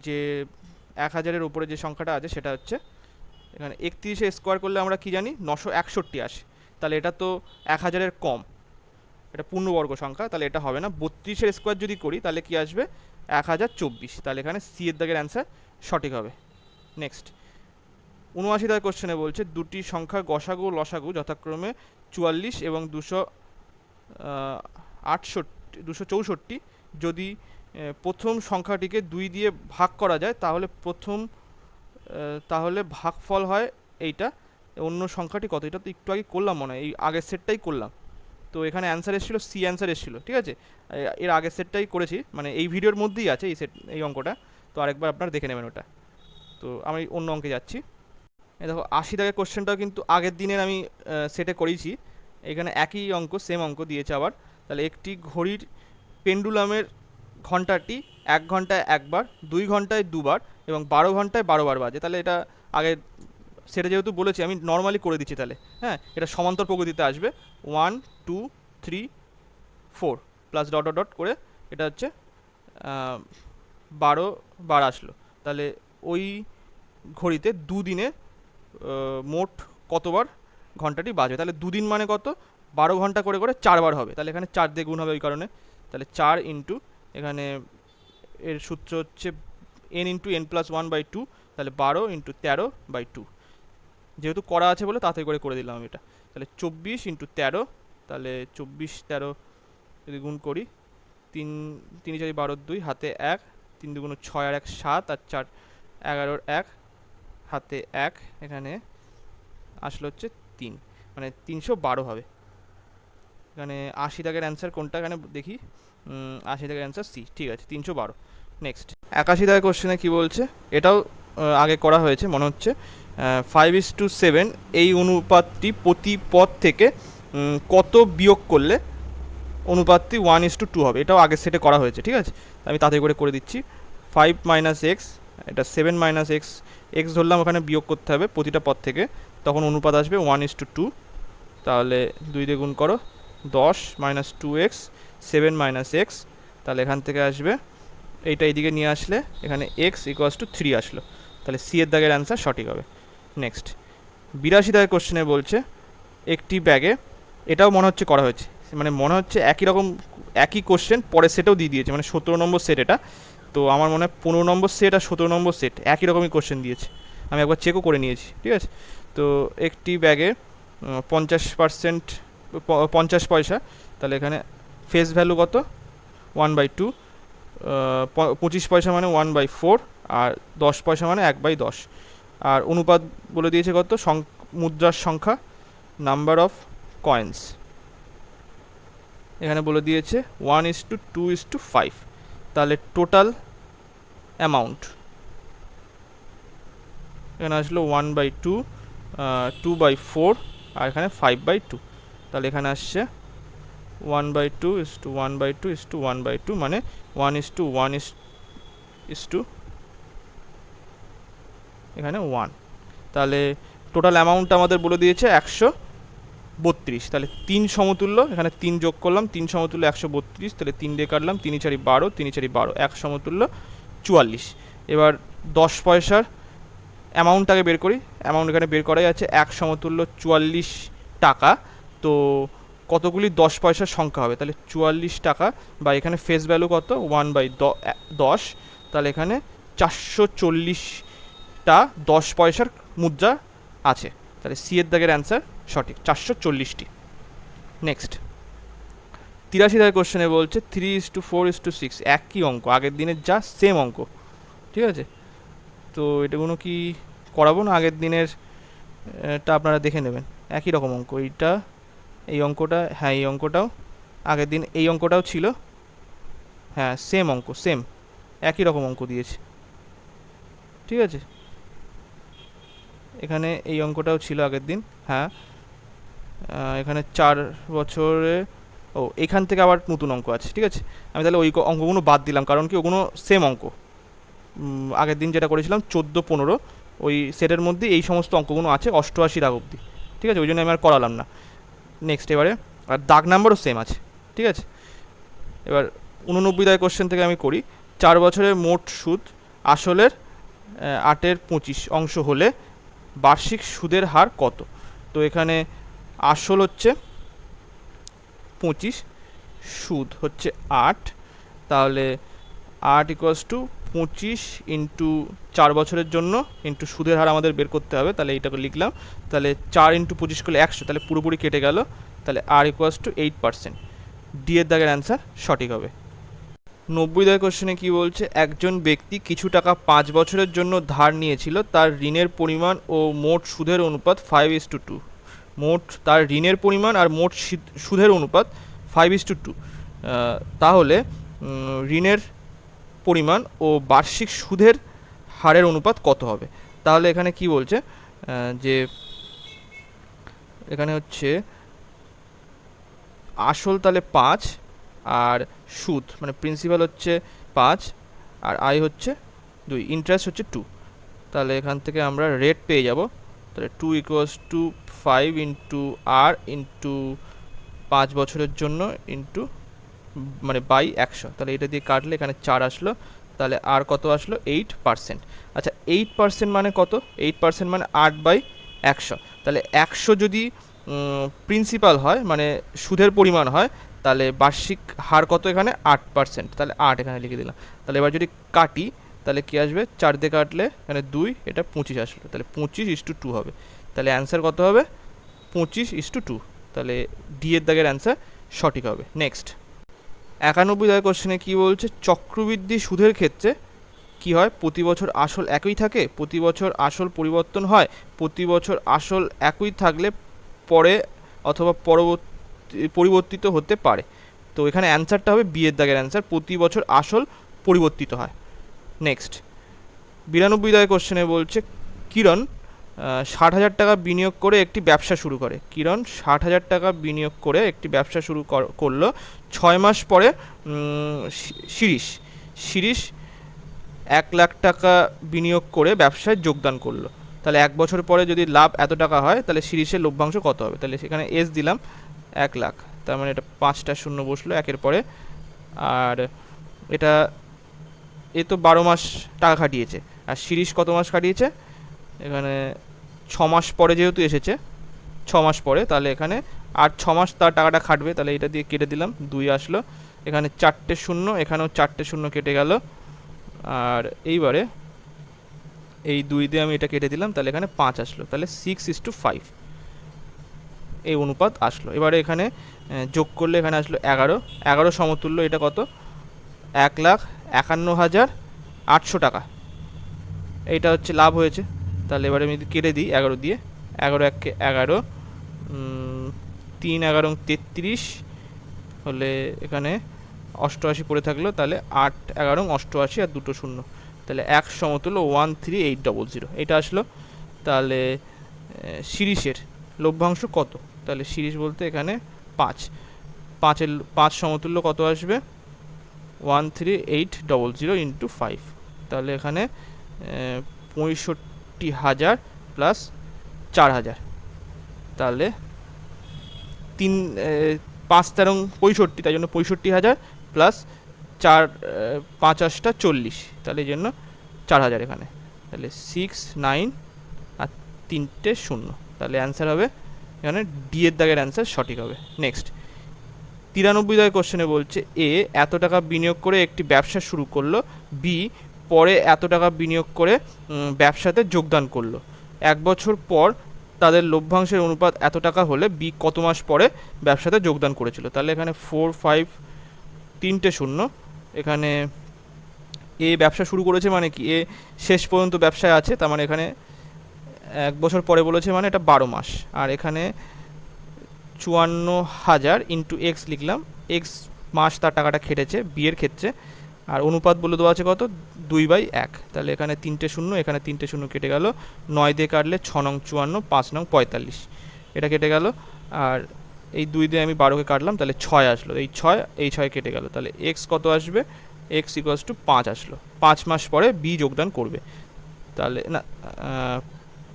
যে 1000-এর উপরে যে সংখ্যাটা আছে সেটা হচ্ছে এখানে 31 স্কোয়ার করলে আমরা কি জানি 961 আসে, তাহলে এটা তো 1000-এর কম, এটা পূর্ণবর্গ সংখ্যা, তাহলে এটা হবে না। 32 স্কোয়ার যদি করি তাহলে কি আসবে? 1024। তাহলে এখানে সি এর দাগের অ্যান্সার সঠিক হবে। নেক্সট 79 দাগের কোশ্চেনে বলছে দুটি সংখ্যার গসাগু লসাগু যথাক্রমে 44 এবং 264। যদি প্রথম সংখ্যাটিকে 2 দিয়ে ভাগ করা যায় তাহলে ভাগফল হয় এইটা। অন্য সংখ্যাটি কত? এটা তো একটু আগে করলাম মনে হয়, এই আগের সেটটাই করলাম। তো এখানে অ্যান্সার এসেছিলো সি অ্যান্সার এসেছিলো, ঠিক আছে। এর আগের সেটটাই করেছি, মানে এই ভিডিওর মধ্যেই আছে এই অঙ্কটা, তো আরেকবার আপনারা দেখে নেবেন ওটা। তো আমি অন্য অঙ্কে যাচ্ছি। এই দেখো 80 দাগের কোশ্চেনটাও কিন্তু আগের দিনের আমি সেটে করেছি, এখানে একই অঙ্ক, সেম অঙ্ক দিয়েছে আবার। তাহলে একটি ঘড়ির পেন্ডুলামের ঘন্টাটি 1 ঘন্টায় একবার, 2 ঘন্টায় দুবার এবং 12 ঘন্টায় 12 বার বাজে। তাহলে এটা আগে সেটা যেহেতু বলেছি আমি নর্মালি করে দিচ্ছি, তাহলে হ্যাঁ এটা সমান্তর প্রগতিতে আসবে 1 2 3 4 প্লাস ডট ডট ডট করে এটা হচ্ছে 12 বার আসলো। তাহলে ওই ঘড়িতে দুদিনে মোট কতবার ঘন্টাটি বাজবে? তাহলে দুদিন মানে কত? 12 ঘন্টা করে করে 4 বার হবে, তাহলে এখানে 4 দিয়ে গুণ হবে ওই কারণে। তাহলে 4 ইন্টু এখানে এর সূত্র হচ্ছে n+1/2, তাহলে 12 ইন্টু 13/2, যেহেতু করা আছে বলে তাড়াতাড়ি করে দিলাম আমি এটা। তাহলে 24 ইন্টু 13, তাহলে 24 13 যদি গুণ করি 3 3 4 12 2 হাতে 1, 3 2 6 আর 1 7 আর 4 11 1 হাতে 1, এখানে আসলে হচ্ছে 3, মানে 312 হবে। এখানে 80 দাগের অ্যান্সার কোনটা এখানে দেখি, 80 দাগের অ্যান্সার সি, ঠিক আছে 312। নেক্সট 81 দাগের কোশ্চেনে কী বলছে? এটাও আগে করা হয়েছে মনে হচ্ছে। 5:7 এই অনুপাতটি প্রতি পদ থেকে কত বিয়োগ করলে অনুপাতটি 1:2 হবে? এটাও আগের সেটে করা হয়েছে, ঠিক আছে। আমি তাড়াতাড়ি করে দিচ্ছি। 5 - x, এটা 7 - x, x ধরলাম ওখানে বিয়োগ করতে হবে প্রতিটা পদ থেকে, তখন অনুপাত আসবে 1:2। তাহলে 2 দিয়ে গুণ করো, 10 - 2x 7 - x, তাহলে এখান থেকে আসবে এইটা এইদিকে নিয়ে আসলে এখানে x = 3 আসলো, তাহলে সি এর দাগের অ্যান্সার সঠিক হবে। নেক্সট 82 দাগের কোশ্চেনে বলছে একটি ব্যাগে, এটাও মনে হচ্ছে করা হয়েছে, মানে মনে হচ্ছে একই রকম একই কোশ্চেন পরের সেটেও দিয়ে দিয়েছে, মানে 17 নম্বর সেট এটা। তো আমার মনে হয় 15 নম্বর সেট আর 17 নম্বর সেট একই রকমই কোশ্চেন দিয়েছে, আমি একবার চেকও করে নিয়েছি, ঠিক আছে। তো একটি ব্যাগে 50% 50 পয়সা, তাহলে এখানে ফেস ভ্যালু কত? 1/2, 25 পয়সা মানে 1/4, আর 10 পয়সা মানে 1/10। আর অনুপাত বলে দিয়েছে কত? মুদ্রার সংখ্যা, নাম্বার অফ কয়েন্স, এখানে বলে দিয়েছে 1:2:5। তাহলে টোটাল অ্যামাউন্ট এখানে আসলো 1/2, 2/4 আর এখানে 5/2, তাহলে এখানে আসছে 1/2:1/2:1/2, মানে 1:1 এখানে 1। তাহলে টোটাল অ্যামাউন্ট আমাদের বলে দিয়েছে 132। তাহলে 3 সমতুল্য, এখানে 3 যোগ করলাম, 3 সমতুল্য 132, তাহলে 3 দিয়ে কাটলাম, 3 4 12, 3 4 12, 1 সমতুল্য 44। এবার 10 পয়সার অ্যামাউন্টটাকে বের করি, অ্যামাউন্ট এখানে বের করাই আছে 1 সমতুল্য 44 টাকা। তো কতগুলি 10 পয়সার সংখ্যা হবে? তাহলে 44 টাকা, বা এখানে ফেস ভ্যালু কত? 1/10, তাহলে এখানে 440টা 10 পয়সার মুদ্রা আছে, তাহলে সি এর দাগের অ্যান্সার সঠিক, 440টি। নেক্সট 83 দাগের কোশ্চেনে বলছে 3:4:6, একই অঙ্ক, আগের দিনের যা সেম অঙ্ক, ঠিক আছে। তো এটাগুলো কি করাবো না? আগের দিনের টা আপনারা দেখে নেবেন, একই রকম অঙ্ক, এই অঙ্কটা, হ্যাঁ এই অঙ্কটাও আগের দিন এই অঙ্কটাও ছিল, হ্যাঁ সেম অঙ্ক, সেম একই রকম অঙ্ক দিয়েছে, ঠিক আছে। এখানে এই অঙ্কটাও ছিল আগের দিন। হ্যাঁ এখানে 4 বছরে, ও এখান থেকে আবার নতুন অঙ্ক আছে, ঠিক আছে। আমি তাহলে ওই অঙ্কগুলো বাদ দিলাম, কারণ কি ওগুলো সেম অঙ্ক। আগের দিন যেটা করেছিলাম 14-15 ওই সেটের মধ্যে এই সমস্ত অঙ্কগুলো আছে 88 দাগ অবধি, ঠিক আছে, ওই জন্য আমি আর করালাম না। নেক্সট এবারে, আর দাগ নাম্বারও সেম আছে, ঠিক আছে। এবার 89 কোশ্চেন থেকে আমি করি। 4 বছরের মোট সুদ আসলের 8/25 অংশ হলে বার্ষিক সুদের হার কত? তো এখানে আসল হচ্ছে 25, সুদ হচ্ছে 8, তাহলে 8 = 25 ইন্টু 4 বছরের জন্য ইন্টু সুদের হার আমাদের বের করতে হবে, তাহলে এইটাকে লিখলাম। তাহলে 4 × 25 করলে 100, তাহলে পুরোপুরি কেটে গেল, তাহলে R = 8%। ডি এর দাগের অ্যান্সার সঠিক হবে। 90 কোশ্চেনে কি বলছে, একজন ব্যক্তি কিছু টাকা 5 বছরের জন্য ধার নিয়েছিল, তার ঋণের পরিমাণ ও মোট সুদের অনুপাত 5:2। মোট তার ঋণের পরিমাণ আর মোট সুদের অনুপাত 5:2। তাহলে ঋণের পরিমাণ ও বার্ষিক সুদের হারের অনুপাত কত হবে? তাহলে এখানে কি বলছে, যে এখানে হচ্ছে আসল তাহলে 5 আর সুদ মানে প্রিন্সিপাল হচ্ছে 5 আর আই হচ্ছে 2, ইন্টারেস্ট হচ্ছে 2। তাহলে এখান থেকে আমরা রেট পেয়ে যাব। তাহলে 2 = 5 ইন্টু আর ইন্টু 5 বছরের জন্য ইন্টু মানে বাই 100। তাহলে এটা দিয়ে কাটলে এখানে 4 আসলো, তাহলে আর কত আসলো 8%। আচ্ছা 8% মানে কত? 8% মানে 8/100। তাহলে 100 যদি প্রিন্সিপাল হয় মানে সুদের পরিমাণ হয়, তাহলে বার্ষিক হার কত এখানে 8%, তাহলে 8 এখানে লিখে দিলাম। তাহলে এবার যদি কাটি তাহলে কী আসবে, 4 দিয়ে কাটলে এখানে 2, এটা 25 আসলো, তাহলে 25:2 হবে। তাহলে অ্যান্সার কত হবে? 25:2। তাহলে ডি এর দাগের অ্যান্সার সঠিক হবে। নেক্সট 91 কোশ্চেনে কি বলছে, চক্রবৃদ্ধি সুদের ক্ষেত্রে কি হয়? প্রতি বছর আসল একই থাকে, প্রতি বছর আসল পরিবর্তন হয়, প্রতি বছর আসল একই থাকলে পরে অথবা পরিবর্তিত হতে পারে। তো এখানে অ্যান্সারটা হবে বি এর দাগের অ্যান্সার, প্রতি বছর আসল পরিবর্তিত হয়। নেক্সট 92 কোশ্চেনে বলছে, কিরণ 60,000 টাকা বিনিয়োগ করে একটি ব্যবসা শুরু করে। কিরণ 60,000 টাকা বিনিয়োগ করে একটি ব্যবসা শুরু করলো। 6 মাস পরে শিরিষ 1 লাখ টাকা বিনিয়োগ করে ব্যবসায় যোগদান করলো। তাহলে 1 বছর পরে যদি লাভ এত টাকা হয়, তাহলে শিরিষের লভ্যাংশ কত হবে? তাহলে সেখানে এস দিলাম 1 লাখ, তার মানে এটা 5টা শূন্য বসলো একের পরে। আর এটা এ তো 12 মাস টাকা খাটিয়েছে, আর শিরিষ কত মাস খাটিয়েছে? এখানে 6 মাস পরে যেহেতু এসেছে, 6 মাস পরে, তাহলে এখানে আর 6 মাস তার টাকাটা খাটবে, তাহলে এটা দিয়ে কেটে দিলাম, 2 আসলো। এখানে 4টে শূন্য, এখানেও 4টে শূন্য কেটে গেল। আর এইবারে এই 2 দিয়ে আমি এটা কেটে দিলাম, তাহলে এখানে 5 আসলো, তাহলে 6:5 এই অনুপাত আসলো। এবারে এখানে যোগ করলে এখানে আসলো 11 সমতুল্য এটা কত? 1,51,800 টাকা, এইটা হচ্ছে লাভ হয়েছে। তাহলে এবারে আমি কেটে দিই 11 দিয়ে, 11 1 11, 3 11 33 হলে এখানে 88 পড়ে থাকলো, তাহলে 8 11 88 আর 2টো শূন্য, তাহলে 1 সমতুল্য 13,800 এটা আসলো। তাহলে শিরিষের লভ্যাংশ কত? তাহলে শিরিষ বলতে এখানে 5 সমতুল্য কত আসবে? 13,800 ইন্টু 5, তাহলে এখানে 65,000 প্লাস 4,000, তাহলে 5 13 65, তাই জন্য 65,000 প্লাস 4 5 8টা 40, তাহলে এই জন্য 4,000 এখানে, তাহলে 6 9 আর 3টে শূন্য, তাহলে অ্যান্সার হবে এখানে ডি এর দাগের অ্যান্সার সঠিক হবে। নেক্সট 93 কোশ্চেনে বলছে, এ এত টাকা বিনিয়োগ করে একটি ব্যবসা শুরু করলো, বি পরে এত টাকা বিনিয়োগ করে ব্যবসাতে যোগদান করলো। 1 বছর পর তাদের লভ্যাংশের অনুপাত এত টাকা হলে বি কত মাস পরে ব্যবসাতে যোগদান করেছিল? তাহলে এখানে 4 5 3টে শূন্য, এখানে এ ব্যবসা শুরু করেছে মানে কি এ শেষ পর্যন্ত ব্যবসায় আছে, তার মানে এখানে 1 বছর পরে বলেছে মানে এটা 12 মাস। আর এখানে 54,000 ইন্টু এক্স লিখলাম, এক্স মাস তার টাকাটা খেটেছে বিয়ের ক্ষেত্রে। আর অনুপাত বলে দেওয়া আছে কত, 2/1। তাহলে এখানে 3টে শূন্য, এখানে 3টে শূন্য কেটে গেল, 9 দিয়ে কাটলে 6 নং 54, 5 নং 45, এটা কেটে গেল। আর এই 2 দিয়ে আমি 12কে কাটলাম, তাহলে 6 আসলো, এই 6 কেটে গেল, তাহলে এক্স কত আসবে, এক্স ইকুয়ালস টু 5 আসলো। 5 মাস পরে বি যোগদান করবে। তাহলে না,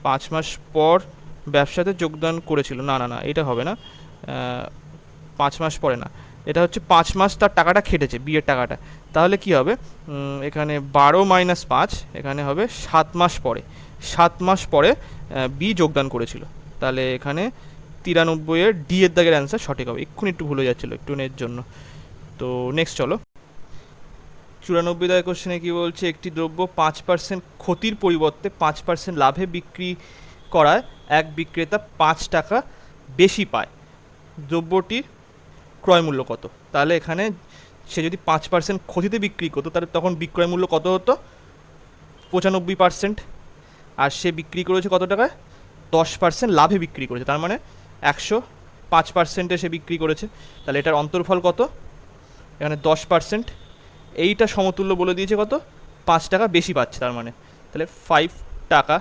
5 মাস পর ব্যবসাতে যোগদান করেছিল, না না না এটা হবে না, 5 মাস পরে না, এটা হচ্ছে 5 মাস তার টাকাটা খেটেছে বিয়ের টাকাটা। তাহলে কি হবে, এখানে 12 - 5, এখানে হবে 7 মাস পরে। 7 মাস পরে বি যোগদান করেছিল। তাহলে এখানে 93 ডি এর দাগের অ্যান্সার সঠিক হবে। এক্ষুনি একটু ভুলে যাচ্ছিলো একটু এর জন্য। তো নেক্সট চলো, 94 দাগের কোশ্চেনে কী বলছে, একটি দ্রব্য 5% ক্ষতির পরিবর্তে 5% লাভে বিক্রি করায় এক বিক্রেতা 5 টাকা বেশি পায়, দ্রব্যটির ক্রয় মূল্য কত? তাহলে এখানে সে যদি 5% ক্ষতিতে বিক্রি করতো, তাহলে তখন বিক্রয় মূল্য কত হতো, 95%। আর সে বিক্রি করেছে কত টাকায়, 10% লাভে বিক্রি করেছে, তার মানে 105%-এ সে বিক্রি করেছে। তাহলে এটার অন্তর্ফল কত, এখানে 10%, এইটা সমতুল্য বলে দিয়েছে কত, 5 টাকা বেশি পাচ্ছে, তার মানে তাহলে 5 টাকা।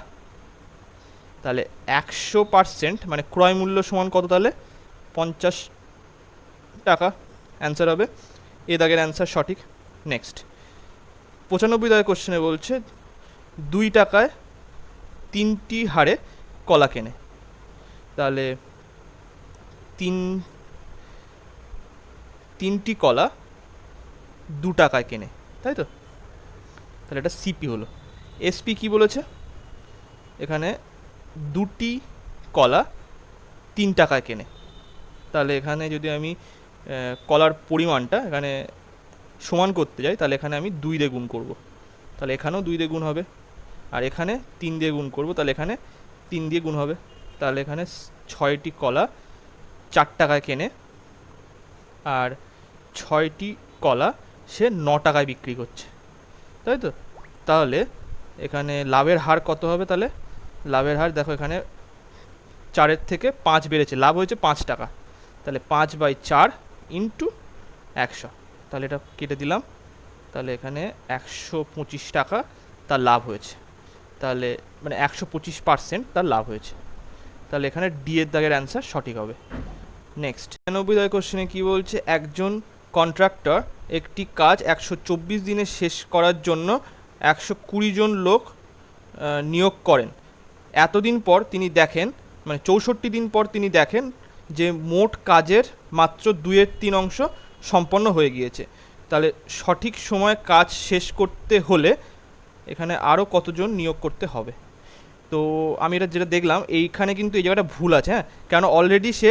তাহলে 100% মানে ক্রয় মূল্য সমান কত, তাহলে 50 টাকা, অ্যান্সার হবে এ দাগের অ্যান্সার সঠিক। নেক্সট 95 দাগের কোশ্চেনে বলছে 2 টাকায় 3টি হারে কলা কেনে। তাহলে 3টি কলা 2 টাকায় কেনে, তাই তো? তাহলে এটা সিপি হলো। এসপি কি বলেছে, এখানে 2টি কলা 3 টাকায় কেনে। তাহলে এখানে যদি আমি কলার পরিমাণটা এখানে সমান করতে যাই, তাহলে এখানে আমি 2 দিয়ে গুণ করব, তাহলে এখানেও 2 দিয়ে গুণ হবে। আর এখানে 3 দিয়ে গুণ করব, তাহলে এখানে 3 দিয়ে গুণ হবে। তাহলে এখানে 6টি কলা 4 টাকায় কেনে, আর 6টি কলা সে 9 টাকায় বিক্রি করছে, তাই তো? তাহলে এখানে লাভের হার কত হবে, তাহলে লাভের হার দেখো, এখানে 4-এর থেকে 5 বেড়েছে, লাভ হয়েছে 5 টাকা, তাহলে 5/4 ইন্টু 100, তাহলে এটা কেটে দিলাম, তাহলে এখানে 125 টাকা তার লাভ হয়েছে। তাহলে মানে 125% তার লাভ হয়েছে। তাহলে এখানে ডি এর দাগের অ্যান্সার সঠিক হবে। নেক্সট 99 দাগের কোশ্চেনে কী বলছে, একজন কন্ট্রাক্টর একটি কাজ 124 দিনে শেষ করার জন্য 120 জন লোক নিয়োগ করেন। এতদিন পর তিনি দেখেন, মানে 64 দিন পর তিনি দেখেন যে মোট কাজের মাত্র 2/3 অংশ সম্পন্ন হয়ে গিয়েছে। তাহলে সঠিক সময়ে কাজ শেষ করতে হলে এখানে আরও কতজন নিয়োগ করতে হবে? তো আমি এটা যেটা দেখলাম, এইখানে কিন্তু এই জায়গাটা ভুল আছে, হ্যাঁ, কেন অলরেডি সে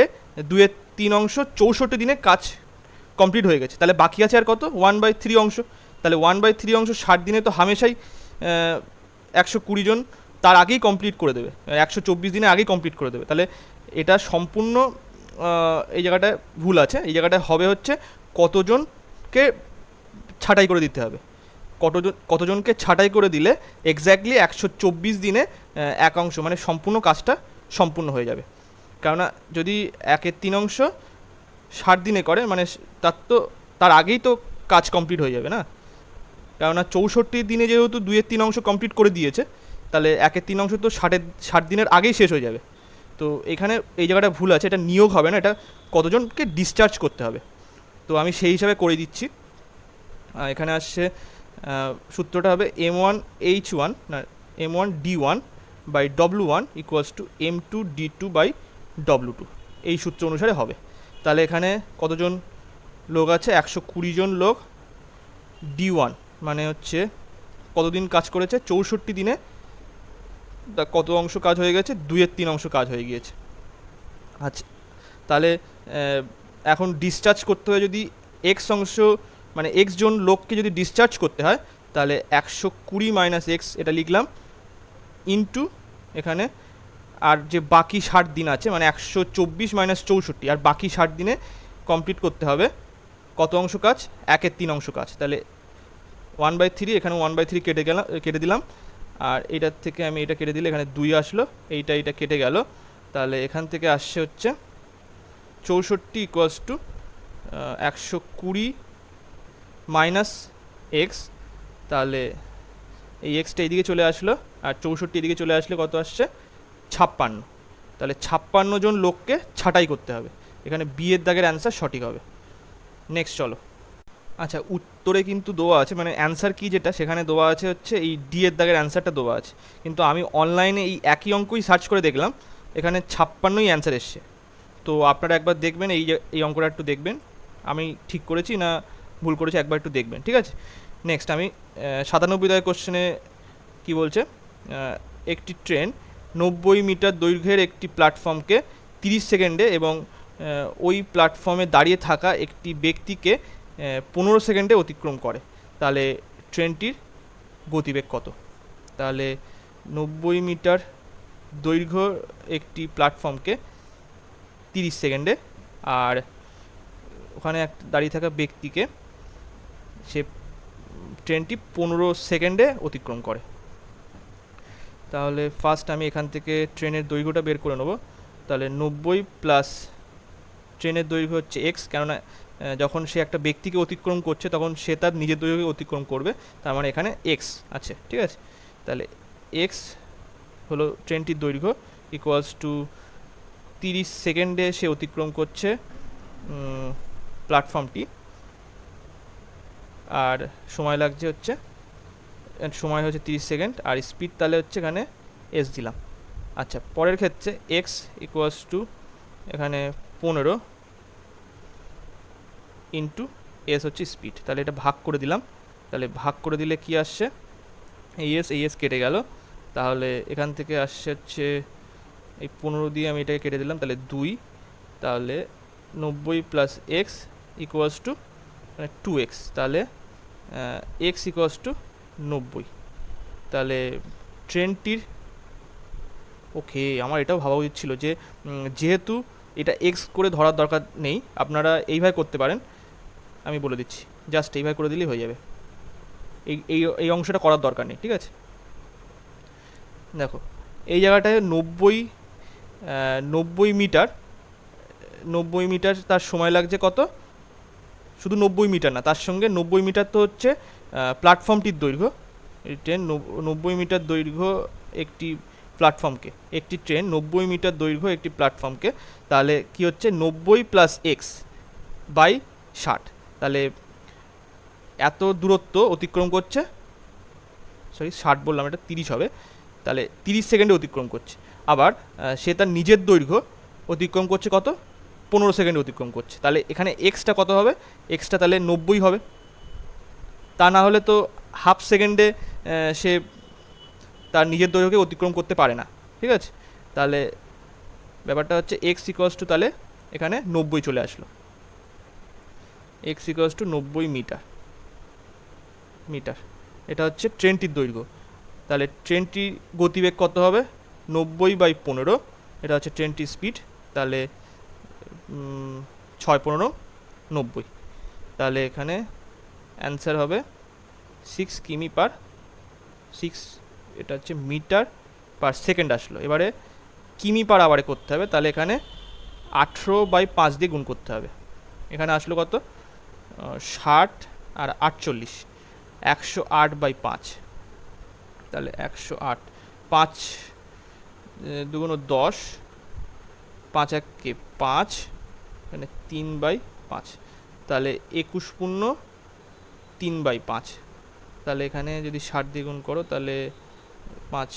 2/3 অংশ 64 দিনে কাজ কমপ্লিট হয়ে গেছে। তাহলে বাকি আছে আর কত, 1/3 অংশ। তাহলে 1/3 অংশ 60 দিনে তো হামেশাই 120 জন তার আগেই কমপ্লিট করে দেবে, 124 দিনে আগেই কমপ্লিট করে দেবে। তাহলে এটা সম্পূর্ণ এই জায়গাটায় ভুল আছে। এই জায়গাটায় হবে হচ্ছে কতজনকে ছাঁটাই করে দিতে হবে, কতজনকে ছাঁটাই করে দিলে এক্স্যাক্টলি 124 দিনে এক অংশ মানে সম্পূর্ণ কাজটা সম্পূর্ণ হয়ে যাবে। কেননা যদি 1/3 অংশ 60 দিনে করে, মানে তার আগেই তো কাজ কমপ্লিট হয়ে যাবে না, কেননা 64 দিনে যেহেতু 2/3 অংশ কমপ্লিট করে দিয়েছে, তাহলে 1/3 অংশ তো 60 দিনের আগেই শেষ হয়ে যাবে। তো এখানে এই জায়গাটা ভুল আছে, এটা নিয়োগ হবে না, এটা কতজনকে ডিসচার্জ করতে হবে। তো আমি সেই হিসাবে করে দিচ্ছি। এখানে আসছে সূত্রটা হবে M1H1 না M1D1/W1 ইকুয়ালস টু M2D2/W2, এই সূত্র অনুসারে হবে। তাহলে এখানে কতজন লোক আছে, 120 জন লোক। D1 মানে হচ্ছে কতদিন কাজ করেছে, 64 দিনে কত অংশ কাজ হয়ে গেছে, 2/3 অংশ কাজ হয়ে গিয়েছে। আচ্ছা, তাহলে এখন ডিসচার্জ করতে হয় যদি এক্স অংশ, মানে এক্স জন লোককে যদি ডিসচার্জ করতে হয়, তাহলে 120 - x এটা লিখলাম ইন্টু এখানে, আর যে বাকি 60 দিন আছে মানে 124 - 64, আর বাকি 60 দিনে কমপ্লিট করতে হবে কত অংশ কাজ, 1/3 অংশ কাজ। তাহলে 1/3, এখানে 1/3 কেটে দিলাম, আর এটার থেকে আমি এটা কেটে দিলে এখানে 2 আসলো, এইটা কেটে গেল। তাহলে এখান থেকে আসছে হচ্ছে 64 ইকুয়ালস টু 120 মাইনাস এক্স, তাহলে এই এক্সটা এইদিকে চলে আসলো, আর 64 এদিকে চলে আসলে কত আসছে 56। তাহলে 56 জন লোককে ছাঁটাই করতে হবে। এখানে বি এর দাগের অ্যান্সার সঠিক হবে। নেক্সট চলো। আচ্ছা, উত্তরে কিন্তু দেওয়া আছে, মানে অ্যান্সার কি যেটা সেখানে দেওয়া আছে হচ্ছে এই ডি এর দাগের অ্যান্সারটা দেওয়া আছে, কিন্তু আমি অনলাইনে এই একই অঙ্কই সার্চ করে দেখলাম, এখানে 56ই অ্যান্সার এসছে। তো আপনারা একবার দেখবেন, এই অঙ্কটা একটু দেখবেন আমি ঠিক করেছি না ভুল করেছি, একবার একটু দেখবেন, ঠিক আছে। নেক্সট আমি 97 দাগের কোশ্চেনে কি বলছে, একটি ট্রেন 90 মিটার দৈর্ঘ্যের একটি প্ল্যাটফর্মকে 30 সেকেন্ডে এবং ওই প্ল্যাটফর্মে দাঁড়িয়ে থাকা একটি ব্যক্তিকে 15 সেকেন্ডে অতিক্রম করে, তাহলে ট্রেনটির গতিবেগ কত? তাহলে 90 মিটার দৈর্ঘ্য একটি প্ল্যাটফর্মকে 30 সেকেন্ডে, আর ওখানে দাঁড়িয়ে থাকা ব্যক্তিকে সে ট্রেনটি 15 সেকেন্ডে অতিক্রম করে। তাহলে ফার্স্ট আমি এখান থেকে ট্রেনের দৈর্ঘ্যটা বের করে নেব। তাহলে 90 প্লাস ট্রেনের দৈর্ঘ্য হচ্ছে এক্স, কেননা যখন সে একটা ব্যক্তিকে অতিক্রম করছে তখন সে তার নিজের দৈর্ঘ্যকে অতিক্রম করবে, তার মানে এখানে এক্স আছে, ঠিক আছে। তাহলে এক্স হলো ট্রেনটির দৈর্ঘ্য, ইকুয়ালস টু 30 সেকেন্ডে সে অতিক্রম করছে প্ল্যাটফর্মটি, আর সময় লাগছে হচ্ছে, সময় হচ্ছে 30 সেকেন্ড, আর স্পিড তাহলে হচ্ছে এখানে এস দিলাম। আচ্ছা, পরের ক্ষেত্রে এক্স ইকুয়ালস টু এখানে 15 ইন্টু এস হচ্ছে স্পিড, তাহলে এটা ভাগ করে দিলাম। তাহলে ভাগ করে দিলে কি আসছে, এই এস কেটে গেল, তাহলে এখান থেকে আসছে হচ্ছে এই 15 দিয়ে আমি এটাকে কেটে দিলাম, তাহলে 2, তাহলে 90 plus x equals to 2x, তাহলে এক্স ইকুয়ালস টু 90। তাহলে ট্রেনটির, ওকে, আমার এটাও ভাবা উচিত ছিল যে যেহেতু এটা এক্স করে ধরার দরকার নেই, আপনারা এইভাবে করতে পারেন, আমি বলে দিচ্ছি, জাস্ট এইভাবে করে দিলেই হয়ে যাবে, এই অংশটা করার দরকার নেই, ঠিক আছে। দেখো এই জায়গাটায় 90 মিটার, 90 মিটার তার সময় লাগছে কত, শুধু 90 মিটার না, তার সঙ্গে 90 মিটার তো হচ্ছে প্ল্যাটফর্মটির দৈর্ঘ্য। এই ট্রেন 90 মিটার দৈর্ঘ্য একটি প্ল্যাটফর্মকে, একটি ট্রেন 90 মিটার দৈর্ঘ্য একটি প্ল্যাটফর্মকে, তাহলে কি হচ্ছে 90 প্লাস এক্স বাই 60, তাহলে এত দূরত্ব অতিক্রম করছে, সরি 60 বললাম, এটা 30 হবে, তাহলে 30 সেকেন্ডে অতিক্রম করছে। আবার সে তার নিজের দৈর্ঘ্য অতিক্রম করছে কত, 15 সেকেন্ডে অতিক্রম করছে, তাহলে এখানে এক্সটা কত হবে, এক্সটা তাহলে 90 হবে, তা না হলে তো হাফ সেকেন্ডে সে তার নিজের দৈর্ঘ্যকে অতিক্রম করতে পারে না, ঠিক আছে। তাহলে ব্যাপারটা হচ্ছে এক্স ইকুয়ালস টু, তাহলে এখানে 90 চলে আসলো, এক্স ইকুয়ালস টু 90 মিটার, এটা হচ্ছে ট্রেনটির দৈর্ঘ্য। তাহলে ট্রেনটির গতিবেগ কত হবে, 90/15, এটা হচ্ছে ট্রেনটির স্পিড, তাহলে 6×15 = 90, তাহলে এখানে অ্যান্সার হবে 6 কিমি/6, এটা হচ্ছে মিটার পার সেকেন্ড আসলো। এবারে কিমি পার আওয়ারে করতে হবে, তাহলে এখানে 18/5 দিয়ে গুণ করতে হবে, এখানে আসলো কত 60 আর 48, 108/5, তাহলে 108, 5 2 × 10, 5 1 5, এখানে 3/5, তাহলে 21×3/5, তাহলে এখানে যদি 60 দিয়ে গুণ করো তাহলে 5,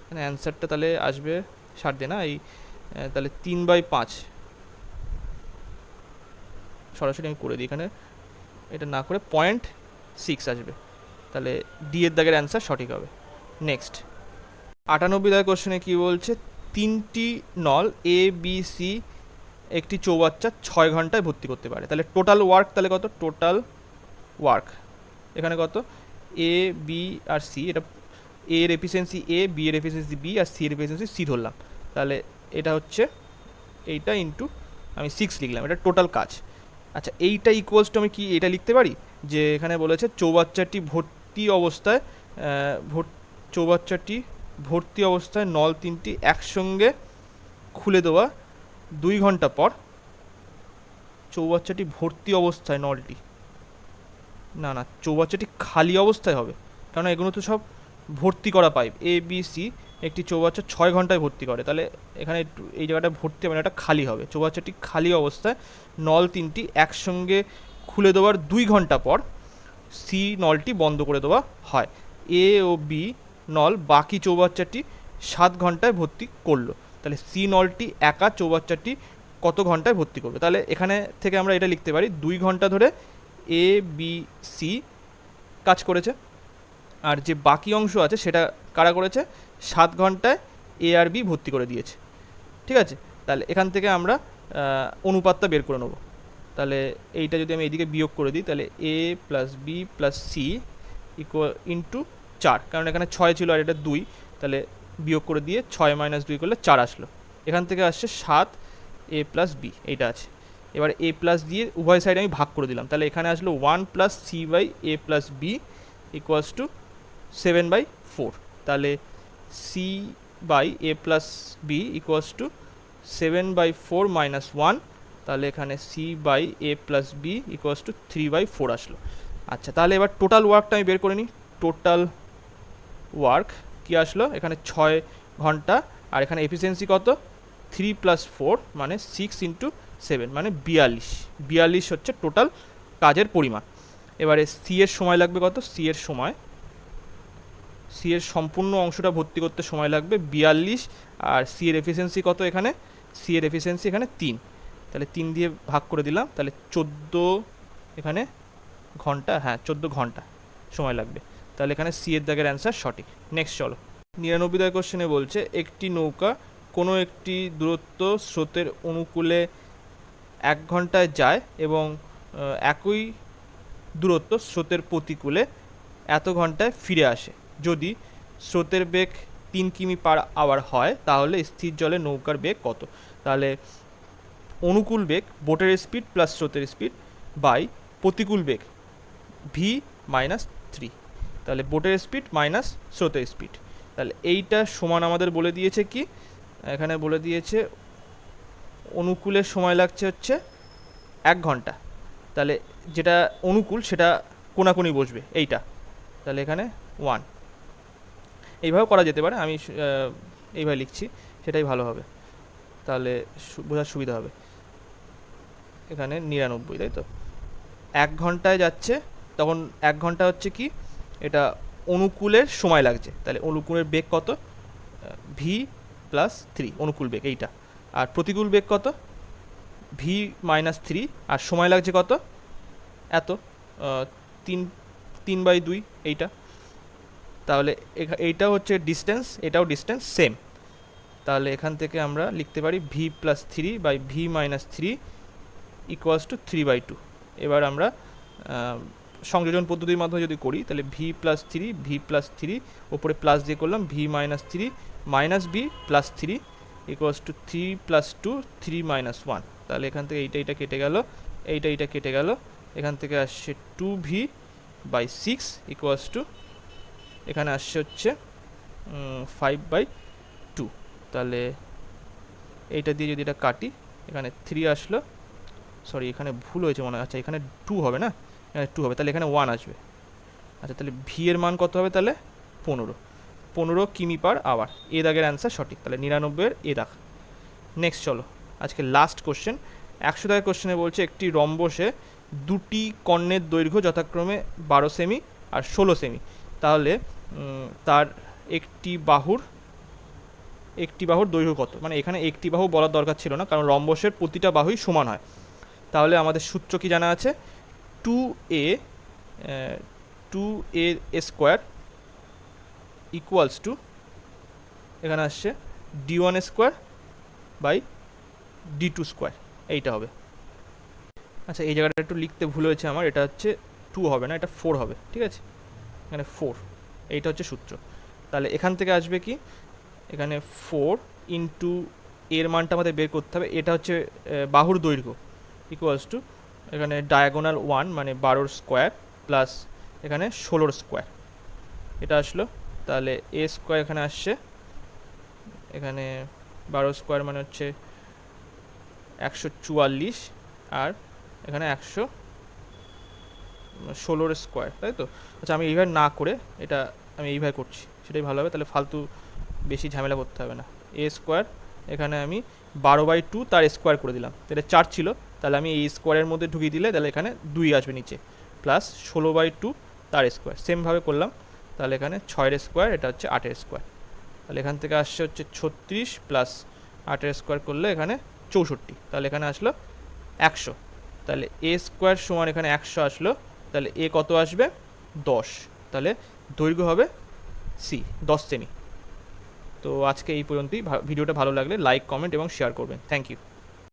এখানে অ্যান্সারটা তাহলে আসবে 60 দিয়ে না, এই তাহলে 3/5, সরাসরি আমি করে দিই, এখানে এটা না করে 0.6 আসবে, তাহলে ডি এর দাগের অ্যান্সার সঠিক হবে। নেক্সট 98 দাগের কোশ্চেনে কী বলছে, 3টি নল এ বি সি একটি চৌবাচ্চা 6 ঘন্টায় ভর্তি করতে পারে, তাহলে টোটাল ওয়ার্ক তাহলে কত, টোটাল ওয়ার্ক এখানে কত, এ বি আর সি, এটা এ এর এফিসিয়েন্সি এ, বি এর এফিসিয়েন্সি বি, আর সি এর এফিসিয়েন্সি সি ধরলাম, তাহলে এটা হচ্ছে এইটা ইন্টু আমি 6 লিখলাম, এটা টোটাল কাজ। আচ্ছা, এইটা ইকুয়ালস টু আমি কি এটা লিখতে পারি, যে এখানে বলেছে চৌবাচ্চাটি ভর্তি অবস্থায় নল 3টি একসঙ্গে খুলে দেওয়া 2 ঘন্টা পর চৌবাচ্চাটি ভর্তি অবস্থায় নলটি, না না, চৌবাচ্চাটি খালি অবস্থায় হবে, কারণ এগুলো তো সব ভর্তি করা পাইপ। এ বি সি একটি চৌবাচ্চা 6 ঘন্টায় ভর্তি করে, তাহলে এখানে এই জায়গাটা ভর্তি হবে না, এটা খালি হবে। চৌবাচ্চাটি খালি অবস্থায় নল তিনটি একসঙ্গে খুলে দেওয়ার 2 ঘন্টা পর সি নলটি বন্ধ করে দেওয়া হয়। এ ও বি নল বাকি চৌবাচ্চাটি 7 ঘন্টায় ভর্তি করলো, তাহলে সি নলটি একা চৌবাচ্চাটি কত ঘন্টায় ভর্তি করবে? তাহলে এখানে থেকে আমরা এটা লিখতে পারি 2 ঘন্টা ধরে এ বি সি কাজ করেছে, আর যে বাকি অংশ আছে সেটা কারা করেছে? 7 ঘন্টায় এ আর বি ভর্তি করে দিয়েছে। ঠিক আছে, তাহলে এখান থেকে আমরা অনুপাতটা বের করে নেবো। তাহলে এইটা যদি আমি এইদিকে বিয়োগ করে দিই, তাহলে A plus B plus C equal into 4, কারণ এখানে 6 ছিল আর এটা 2, তাহলে বিয়োগ করে দিয়ে 6 মাইনাস 2 করলে 4 আসলো। এখান থেকে আসছে 7 এ প্লাস বি, এইটা আছে। এবার এ প্লাস দিয়ে উভয় সাইডে আমি ভাগ করে দিলাম, তাহলে এখানে আসলো 1 plus c by a plus b equals to 7/4। তাহলে c by a plus b equals to 7/4 minus 1, তাহলে এখানে c by a plus b equals to 3/4 আসলো। আচ্ছা, তাহলে এবার টোটাল ওয়ার্কটা আমি বের করে নিই। টোটাল ওয়ার্ক কী আসলো? এখানে 6 ঘন্টা, আর এখানে এফিসিয়েন্সি কত? 3 + 4 মানে 6 × 7 মানে 42 হচ্ছে টোটাল কাজের পরিমাণ। এবারে সি এর সময় লাগবে কত? সি এর সম্পূর্ণ অংশটা ভর্তি করতে সময় লাগবে 42, আর সি এর এফিসিয়েন্সি কত? এখানে সি এর এফিসিয়েন্সি এখানে 3, তাহলে 3 দিয়ে ভাগ করে দিলাম, তাহলে 14 এখানে ঘন্টা, হ্যাঁ 14 ঘন্টা সময় লাগবে। তাহলে এখানে সি এর দাগের অ্যান্সার সঠিক। নেক্সট চলো, 99 কোশ্চেনে বলছে একটি নৌকা কোনো একটি দূরত্ব স্রোতের অনুকূলে 1 ঘন্টায় যায় এবং একই দূরত্ব স্রোতের প্রতিকূলে এত ঘন্টায় ফিরে আসে। যদি স্রোতের বেগ 3 কিমি/আওয়ার হয় তাহলে স্থির জলে নৌকার বেগ কত? তাহলে অনুকূল বেগ বোটের স্পিড প্লাস স্রোতের স্পিড বাই প্রতিকূল বেগ ভি -3, তাহলে বোটের স্পিড মাইনাস স্রোতের স্পিড। তাহলে এইটা সমান আমাদের বলে দিয়েছে কি? এখানে বলে দিয়েছে অনুকূলের সময় লাগছে হচ্ছে 1 ঘন্টা, তাহলে যেটা অনুকূল সেটা কোনাকুনি বসবে এইটা, তাহলে এখানে 1। এইভাবে করা যেতে পারে, আমি এইভাবে লিখছি, সেটাই ভালো হবে, তাহলে বোঝার সুবিধা হবে। এখানে 99, তাই তো? 1 ঘন্টায় যাচ্ছে, তখন 1 ঘন্টা হচ্ছে কি? এটা অনুকূলের সময় লাগছে, তাহলে অনুকূলের বেগ কত? ভি +3 অনুকূল বেগ এইটা, আর প্রতিকূল বেগ কত? ভি -3, আর সময় লাগছে কত? এত 3/2 এইটা, তাহলে এইটা হচ্ছে ডিস্টেন্স, এটাও ডিস্টেন্স সেম, তাহলে এখান থেকে আমরা লিখতে পারি V +3 by V -3 equals to 3/2। এবার আমরা সংযোজন পদ্ধতির মাধ্যমে যদি করি, তাহলে ভি+3 ওপরে প্লাস দিয়ে করলাম, V -3 minus B +3 equals to 3 + 2 3 - 1, তাহলে এখান থেকে এইটা কেটে গেল, এইটা কেটে গেল, এখান থেকে আসছে 2v/6 ইকুয়ালস টু এখানে আসছে হচ্ছে 5/2, তাহলে এইটা দিয়ে যদি এটা কাটি, এখানে 3 আসলো, সরি এখানে ভুল হয়েছে মনে হয়, আচ্ছা এখানে 2 হবে না, এখানে 2 হবে, তাহলে এখানে 1 আসবে। আচ্ছা, তাহলে ভি এর মান কত হবে? তাহলে 15 কিমি/আওয়ার। এ দাগের অ্যান্সার সঠিক, তাহলে 99 এ দাগ। নেক্সট চলো, আজকে লাস্ট কোশ্চেন, 100 দাগের কোশ্চেনে বলছে একটি রম্বসে দুটি কর্ণের দৈর্ঘ্য যথাক্রমে 12 সেমি আর 16 সেমি, তাহলে তার একটি বাহুর দৈর্ঘ্য কত? মানে এখানে একটি বাহু বলার দরকার ছিল না, কারণ রম্বসের প্রতিটা বাহুই সমান হয়। তাহলে আমাদের সূত্র কি জানা আছে? 2a স্কোয়ার ইকুয়ালস টু এখানে আসছে d1 square by d2 square, এইটা হবে। আচ্ছা, এই জায়গাটা একটু লিখতে ভুল হয়েছে আমার, এটা হচ্ছে 2 হবে না, এটা 4 হবে, ঠিক আছে? এখানে 4, এইটা হচ্ছে সূত্র। তাহলে এখান থেকে আসবে কি? এখানে 4 ইন্টু এর মানটা আমাদের বের করতে হবে, এটা হচ্ছে বাহুর দৈর্ঘ্য ইকুয়ালস টু এখানে ডায়াগোনাল 1 মানে 12 স্কোয়ার প্লাস এখানে 16 স্কোয়ার, এটা আসলো। তাহলে এ স্কোয়ার এখানে আসছে, এখানে 12 স্কোয়ার মানে হচ্ছে 144, আর এখানে 116 স্কোয়ার, তাই তো? আচ্ছা, আমি এইভাবে না করে এটা আমি এইভাবে করছি, সেটাই ভালো হবে, তাহলে ফালতু বেশি ঝামেলা করতে হবে না। এ স্কোয়ার, এখানে আমি 12/2 তার স্কোয়ার করে দিলাম, তাহলে 4 ছিল, তাহলে আমি এই স্কোয়ারের মধ্যে ঢুকিয়ে দিলে তাহলে এখানে 2 আসবে নিচে, প্লাস 16/2 তার স্কোয়ার, সেমভাবে করলাম, তাহলে এখানে 6 স্কোয়ার, এটা হচ্ছে 8 স্কোয়ার, তাহলে এখান থেকে আসছে হচ্ছে 36 প্লাস 8 স্কোয়ার করলে এখানে 64, তাহলে এখানে আসলো 100, তাহলে এ স্কোয়ার সমান এখানে 100 আসলো, তাহলে এ কত আসবে 10, তাহলে দৈর্ঘ্য হবে সি 10 সেমি। তো আজকে এই পর্যন্তই। ভিডিওটা ভালো লাগলে লাইক, কমেন্ট এবং শেয়ার করবেন। Thank you.